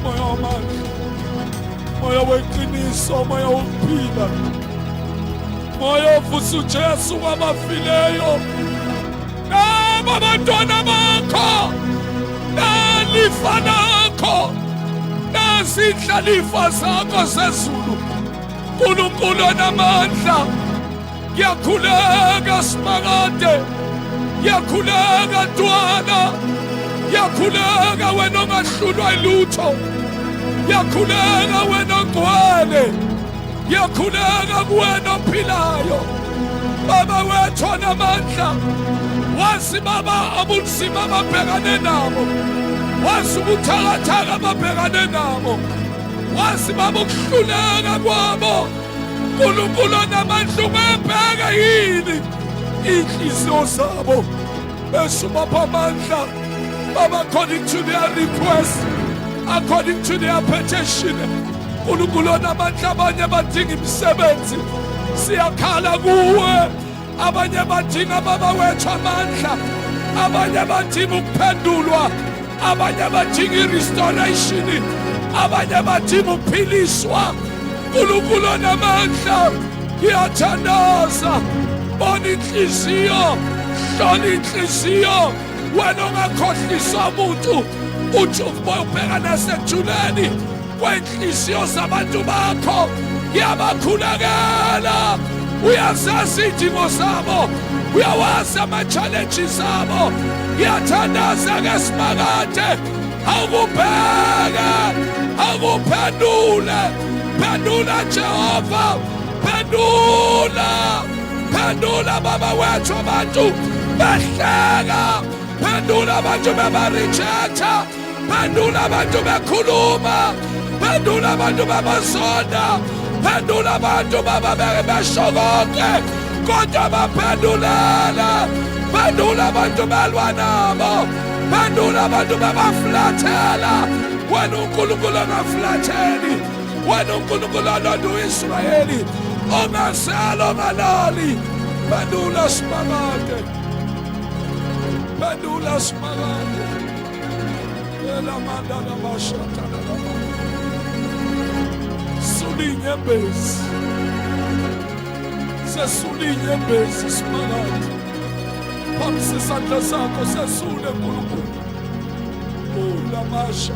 S3: moyo wamandla, moyo weqiniso, moyo wokuphila, moyo ovusa uJesu kwabafileyo. Naba abantwana bakho, nalifa lakho, nazindlalifa zakho zezulu. uNkulunkulu onamandla, ngiyakhuleka Simakade, ngiyakhuleka Ntwana, ngiyakhuleka wena ongahlulwa ilutho, ngiyakhuleka wena ongcwele, ngiyakhuleka kuwena ophilayo. Baba wethu onamandla, wazi Baba abunzima ababhekane nabo, wazi ubuthakathaka ababhekane nabo, wazi Baba ukuhluleka kwabo. uNkulunkulu onamandla, ungabheka yini inhliziyo zabo bese ubapha amandla Baba, according to their request, according to their petition. uNkulunkulu onamandla, abanye badinga imisebenzi, siyakhala kuwe. Abanye badinga Baba wethu amandla, abanye badinga ukuphendulwa, abanye badinga i-restoration, abanye badinga ukuphiliswa. uNkulunkulu onamandla, ngiyathandaza. Bona inhliziyo, hlola inhliziyo. Wena ongakhohlisa umuntu, uthi ubheka nasejuleni kwenhliziyo zabantu bakho. Ngiyabakhulekela, uyazazi izidingo zabo, uyawazi ama-challenges abo. Ngiyathandaza-ke Simakade, awukubheke, awukuphendule. Phendula Jehova, phendula. Phendula Baba wethu abantu behleka. Phendula abantu bebarejecta. Phendula abantu bekhuluma. Phendula abantu bebazonda. Phendula abantu Baba besho konke kodwa baphendulela. Phendula abantu belwa nabo. Phendula abantu bebaflathela. Wena uNkulunkulu ongaflatheli, wena uNkulunkulu olonda u-Israyeli, ongasala ongalali. Phendula Simakade, phendula Simakade. Elamandala bashatana lamandla. Sulinyembezi, sesulinyembezi Simakade. Phamisa isandla sakho sesule uNkulunkulu. Ulamasha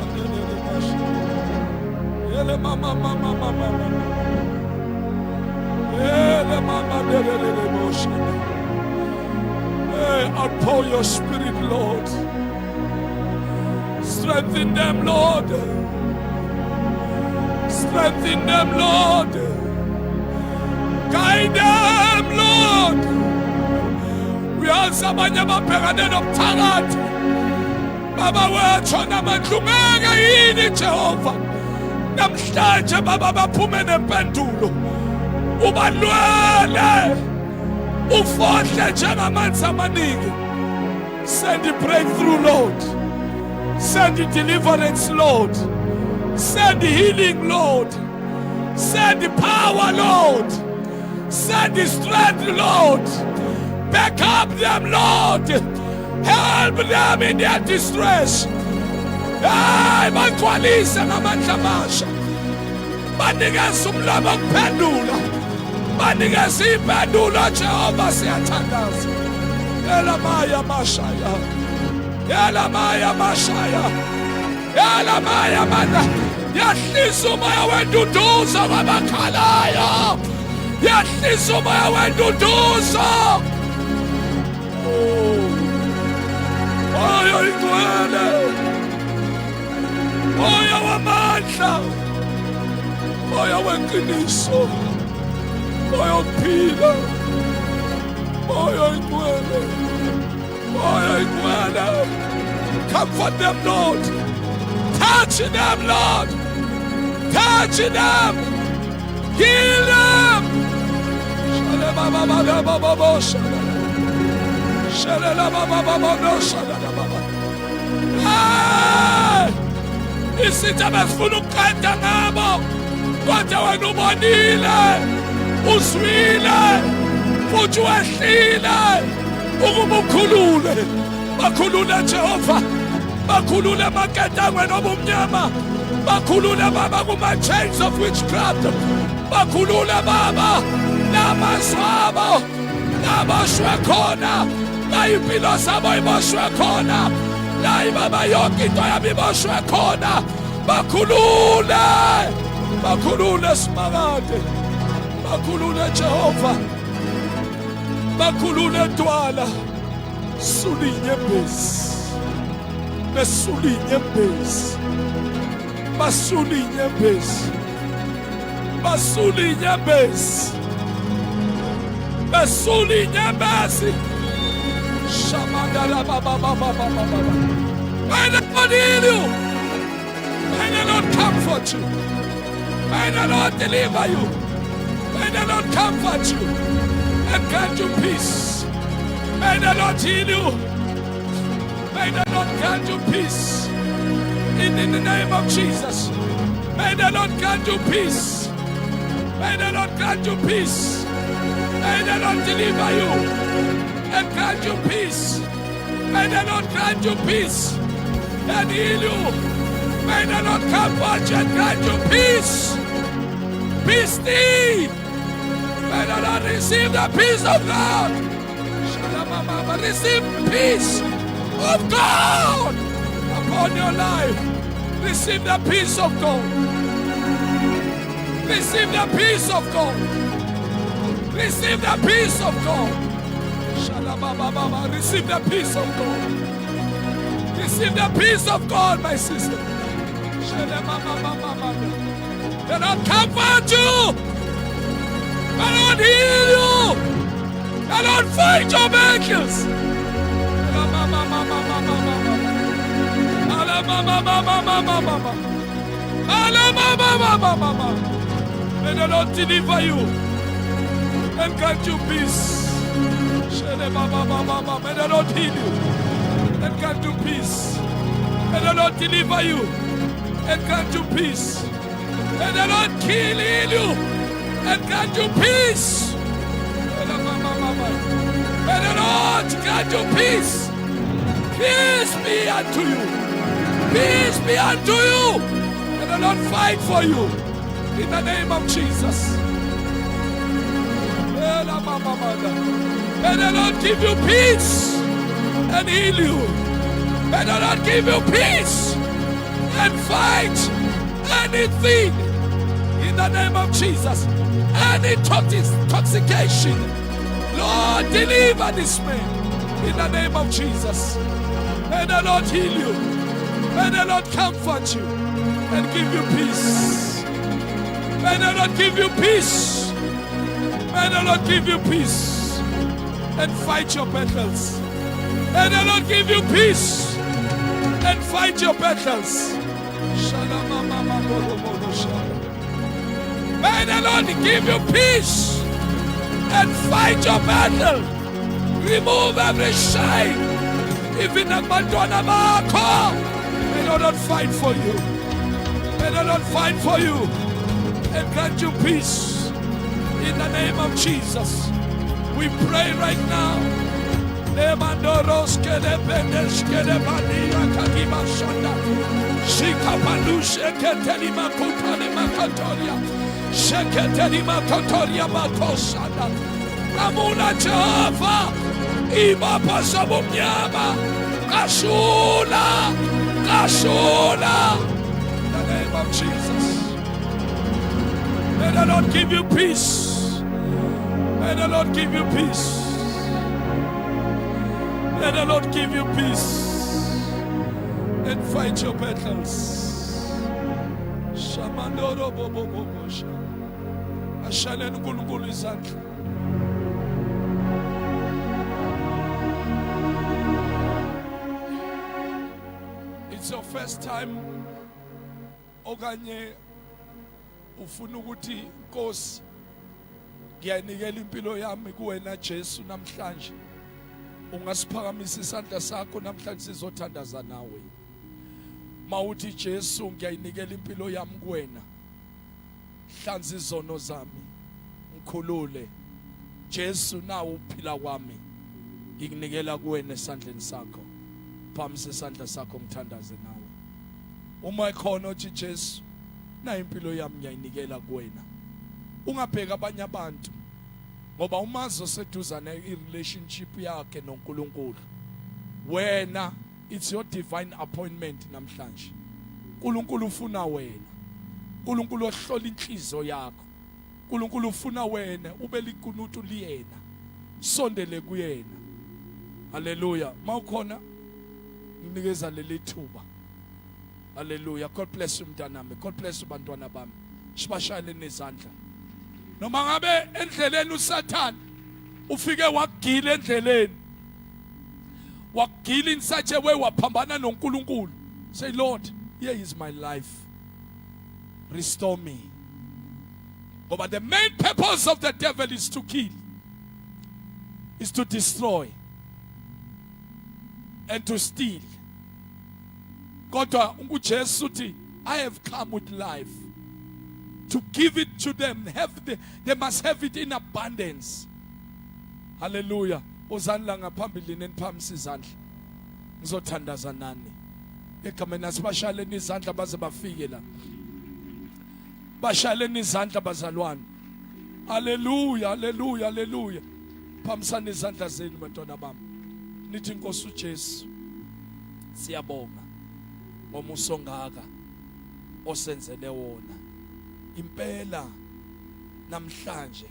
S3: Ele mama mama mama mama. Ele mama de motion. Hey, outpour your spirit, Lord. Strengthen them, Lord. Strengthen them, Lord. Guide them, Lord. We are somebody about Peradin of Tarat. Baba, we're trying to make Jehova. Namhlanje baba baphume nempendulo. Ubalwele. Ufohle njengamanzi amaningi. Send the breakthrough, Lord. Send the deliverance, Lord. Send the healing, Lord. Send the power, Lord. Send the strength, Lord. Back up them, Lord. Help them in their distress. Hey, bakwalisa namandla amasha. Banikeza umlomo okuphendula. Banikeza impendulo, Jehova, siyathandaza. Elamaya mashaya. Elamaya mashaya. Elamaya mana. Yahlisa umoya wenduduzo kwabakhalayo. Yahlisa umoya wenduduzo. Moya igcwele. Moya wamandla. Moya weqiniso. Moya okuphila. Moya igcwele. Moya igcwele. Comfort them, Lord. Touch them, Lord. Touch them. Heal them. Isitha besifuna ukuqeda ngabo, kodwa wena ubonile, uzwile, futhi wehlile ukuba ukhulule. Bakhulule Jehova, bakhulule emaketangweni obumnyama, bakhulule Baba kuma-chains of witchcraft, bakhulule Baba namaswabo naboshwe khona, la impilo zabo iboshwe khona, la Baba yonke into yabo iboshwe khona. Bakhulule, bakhulule Smaragde, bakhulule Jehova, bakhulule Ntwala. Sulinye base, besulinye base, basulinye base, basulinye base, basulinye base. Shamadala baba baba baba baba. May the Lord heal you. May the Lord comfort you. May the Lord deliver you. May the Lord comfort you and grant you peace. May the Lord heal you. May the Lord grant you peace. In the name of Jesus. May the Lord grant you peace. May the Lord grant you peace. May the Lord deliver you and grant you peace. May the Lord grant you peace and heal you. May the Lord comfort you and grant you peace. Peace thee. May the Lord receive the peace of God. Receive peace of God upon your life. Receive the peace of God. Receive the peace of God. Receive the peace of God. Receive the peace of God. Receive the peace of God, my sister. The Lord comfort you. The Lord heal you. The Lord fight your battles. May the Lord deliver you and grant you peace. May the Lord heal you and grant you peace. May the Lord deliver you and grant you peace. May the Lord heal you and grant you peace. May the Lord grant you peace. Peace be unto you. Peace be unto you. May the Lord fight for you in the name of Jesus. May the Lord give you peace and heal you. May the Lord give you peace and fight anything in the name of Jesus. Any intoxication, Lord, deliver this man in the name of Jesus. May the Lord heal you. May the Lord comfort you and give you peace. May the Lord give you peace. May the Lord give you peace and fight your battles. May the Lord give you peace and fight your battles. May the Lord give you peace and fight your battle. Remove every shame. Even a Madonna Marco, may the Lord fight for you. May the Lord fight for you and grant you peace in the name of Jesus. We pray right now. Amuna Jehova ibapha sobumnyama kashula in the name of Jesus. May the Lord give you peace. May the Lord give you peace. May the Lord give you peace and fight your battles. Shamandoro bobo bobo sha. Ashalen uNkulunkulu izandla. It's your first time okanye ufuna ukuthi Nkosi ngiyanikela impilo yami kuwena Jesu namhlanje. Ungasiphakamisa isandla sakho namhlanje sizothandaza nawe. Mawuthi Jesu ngiyayinikela impilo yami kuwena. Hlanza izono zami. Ngikhulule. Jesu nawe uphila kwami. Ngikunikela kuwena esandleni sakho. Phamisa isandla sakho ngithandaze nawe. Uma ekhona uthi Jesu na impilo yami ngiyayinikela kuwena. Ungabheka abanye abantu. Ngoba umazo seduzana i-relationship yakhe noNkulunkulu. Wena it's your divine appointment namhlanje. uNkulunkulu ufuna wena. uNkulunkulu ohlola inhliziyo yakho. uNkulunkulu ufuna wena ube likunutu liyena. Sondele kuyena. Hallelujah. Mawukhona nginikeza leli thuba. Hallelujah. God bless you mntanami. God bless you bantwana bami. Sibashayele nezandla. Noma ngabe endleleni uSathane ufike wagila endleleni. Wagila in such a way waphambana noNkulunkulu. Say Lord, here is my life. Restore me. But the main purpose of the devil is to kill. Is to destroy. And to steal. Kodwa uJesu uthi, I have come with life. To give it to them. They must have it in abundance. Hallelujah. Ozanla ngaphambili neniphamisa izandla. Ngizothandaza nani. Egameni asibashaleni izandla baze bafike la. Bashaleni izandla bazalwane. Hallelujah, hallelujah, hallelujah. Phamisani izandla zenu bantwana bami. Nithi Nkosi uJesu. Siyabonga ngomuso ngaka osenzele wona. Impela namhlanje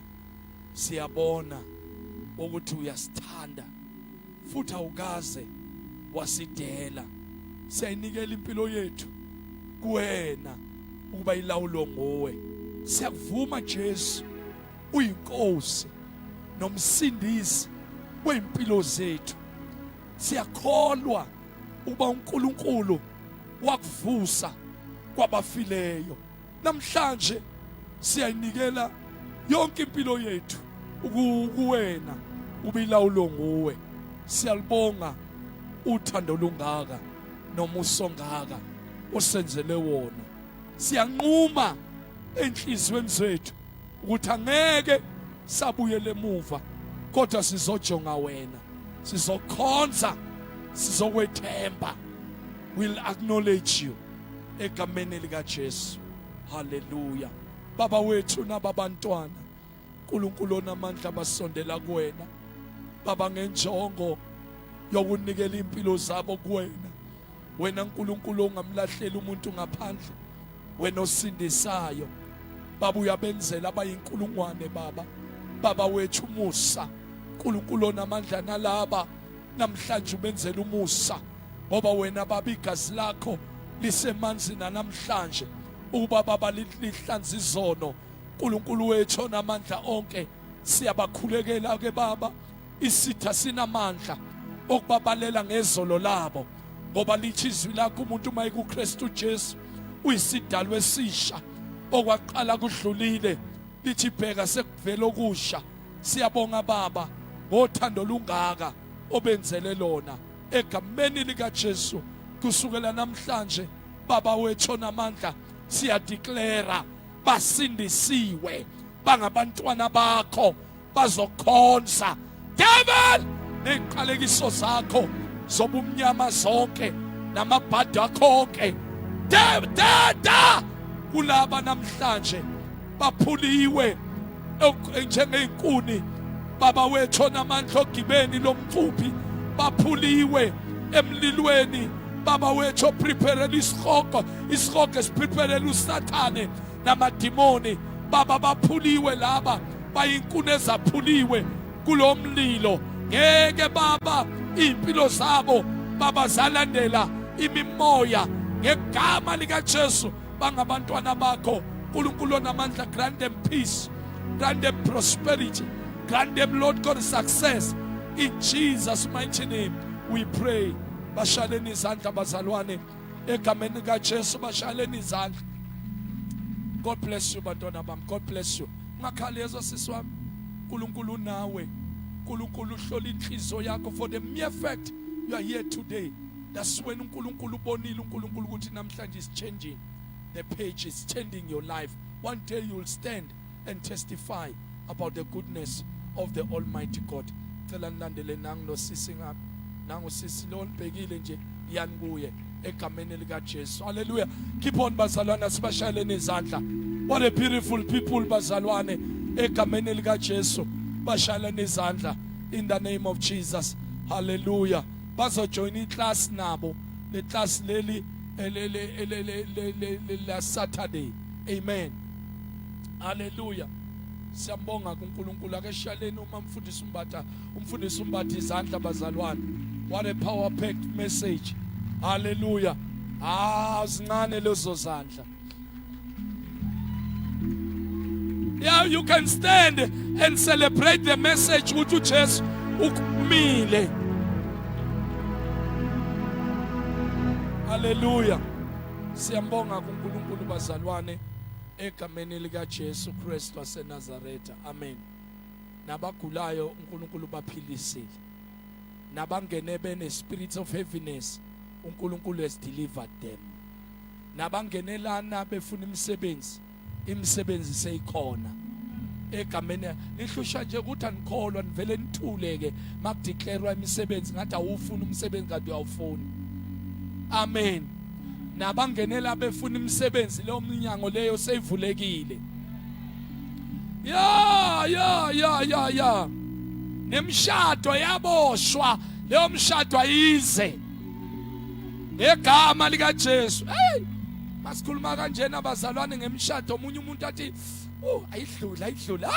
S3: siyabona ukuthi uyasithanda futhi awukaze wasidela. Siyayinikela impilo yethu kuwena ukuba ilawulo nguwe. Siyakuvuma Jesu uyinkosi nomsindisi weimpilo zethu. Siyakholwa ukuba uNkulunkulu wakuvusa kwabafileyo. Namhlanje siyayinikela yonke impilo yethu kuwena ubilawulo nguwe. Siyalibonga uthando lungaka nomuso ngaka osenzele wona. Siyanquma enhlizweni zethu ukuthi angeke sabuyele emuva kodwa sizojonga wena. Sizokhonza, sizokwethemba. We'll acknowledge you egameni lika Jesu. Hallelujah. Baba wethu nababantwana uNkulunkulu onamandla basondela kuwena. Baba ngenjongo yokunikela impilo zabo kuwena. wena uNkulunkulu ongamlahleli umuntu ngaphandle, wena osindisayo Baba, uyabenzela abayinkulungwane Baba. Baba wethu umusa, uNkulunkulu onamandla nalaba namhlanje ubenzela umusa, ngoba wena Baba igazi lakho lisemanzi namhlanje ukuba Baba lihlanza izono. uNkulunkulu wethu onamandla onke, siyabakhulekela ke Baba, isitha sinamandla okubabalela ngezolo labo, ngoba lithi izwi lakho umuntu mayikuKristu Jesu uyisidalwa esisha, okwaqala kudlulile, lithi bheka sekuvela okusha. Siyabonga Baba ngothando lungaka obenzele lona egameni lika Jesu. Kusukela namhlanje Baba wethu onamandla, siyadeclare basindisiwe, bangabantwana bakho, bazokhonza devil neqhalekiso zakho zobumnyama zonke namabhadi akho ke dada kulaba namhlanje baphuliwe njengeinkuni. Baba wethu onamandla ogibeni lomfuphi baphuliwe emlilweni. Baba wethu prepare isihogo esiprepare uSathane namadimoni. Baba baphuliwe laba bayinkuni ezaphuliwe kulomlilo. Ngeke Baba impilo zabo Baba zalandela imimoya ngegama lika Jesu. Bangabantwana bakho uNkulunkulu onamandla, grant them peace, grant them prosperity, grant them Lord God success. In Jesus mighty name we pray. Bashaleni izandla bazalwane egameni lika Jesu, bashaleni izandla. God bless you bantwana bami, God bless you. Ngakhalezo sisi wami, uNkulunkulu nawe, uNkulunkulu hlola inhliziyo yakho. For the mere fact you are here today, that's when uNkulunkulu ubonile uNkulunkulu ukuthi namhlanje is changing the page, is changing your life. One day you will stand and testify about the goodness of the Almighty God. Cela nilandele nangu sisi ngapha, nangu sisi lo nibhekile nje yani kuye egameni lika Jesu. Hallelujah. Keep on bazalwane, sibashaleni izandla. What a beautiful people bazalwane egameni lika Jesu. Bashaleni izandla in the name of Jesus. Hallelujah. Bazo join iclass nabo, le class leli la Saturday. Amen. Hallelujah. Siyambonga kuNkulunkulu. Ake shaleni uma mfundisi umbatha izandla bazalwane. What a power packed message. Hallelujah. Zincane lezo zandla. Yeah, you can stand and celebrate the message ukuthi uJesu ukumile. Hallelujah. Siyambonga kuNkulunkulu bazalwane egameni lika Jesu Kristu waseNazaretha. Amen. Nabagulayo uNkulunkulu baphilisile. Nabangene bene spirit of heaviness, uNkulunkulu has delivered them. Nabangenelana befuna imisebenzi seyikhona. Egameni lihlusha nje ukuthi anikholwa nivele nithuleke makudeclarewa imisebenzi ngathi awufuna umsebenzi kanti uyawufuna. Amen. Nabangenela befuna imisebenzi leyo minyango leyo seyivulekile. Ya. Nemshado yaboshwa, leyo mshado ayize. Ngegama lika Jesu. Hey! Masikhuluma kanjena abazalwane ngemshado, omunye umuntu athi, ayidlula.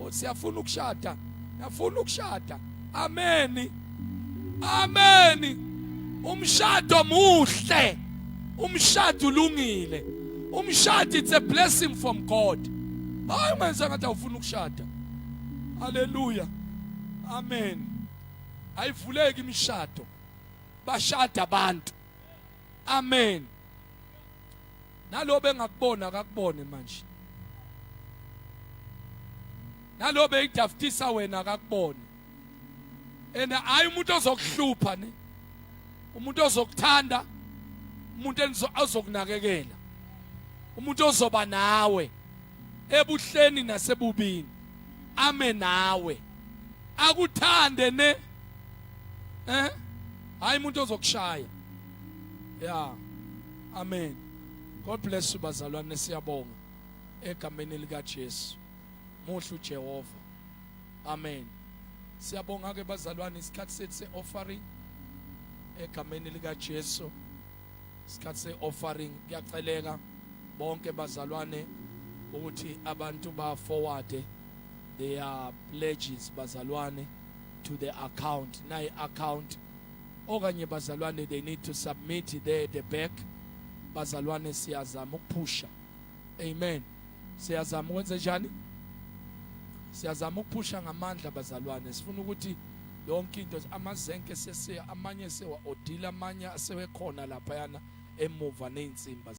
S3: Siyafuna ukushada. Yafuna ukushada. Amen. Umshado muhle. Umshado ulungile. Umshado, it's a blessing from God. Hayi manje ngathi awufuna ukushada. Hallelujah. Amen. Ayivuleki imishado. Bashada abantu. Amen. Nalobe engakubona akakubone manje. Nalobe idaftisa wena akakubone. Hayi umuntu ozokuhlupha ne. Umuntu ozokuthanda, umuntu ozokunakekela, umuntu ozoba nawe ebuhleni nasebubini. Ame nawe, akuthande ne. Hayi umuntu ozokushaya. Yeah. Amen. God bless you bazalwane, siyabonga egameni lika Jesu. Muhlu Jehova. Amen. Siyabonga ke bazalwane, isikhathi sethu se-offering egameni lika Jesu. isikhathi se-offering kuyaceleka bonke bazalwane ukuthi abantu ba-forward their pledges bazalwane to the account nayi account okanye bazalwane they need to submit there the back bazalwane siyazama ukuphusha amen siyazama ukwenza njani siyazama ukuphusha ngamandla bazalwane sifuna ukuthi yonke into amazenke amanye sewa odila amanye asewekhona lapha yana emuva neinsimba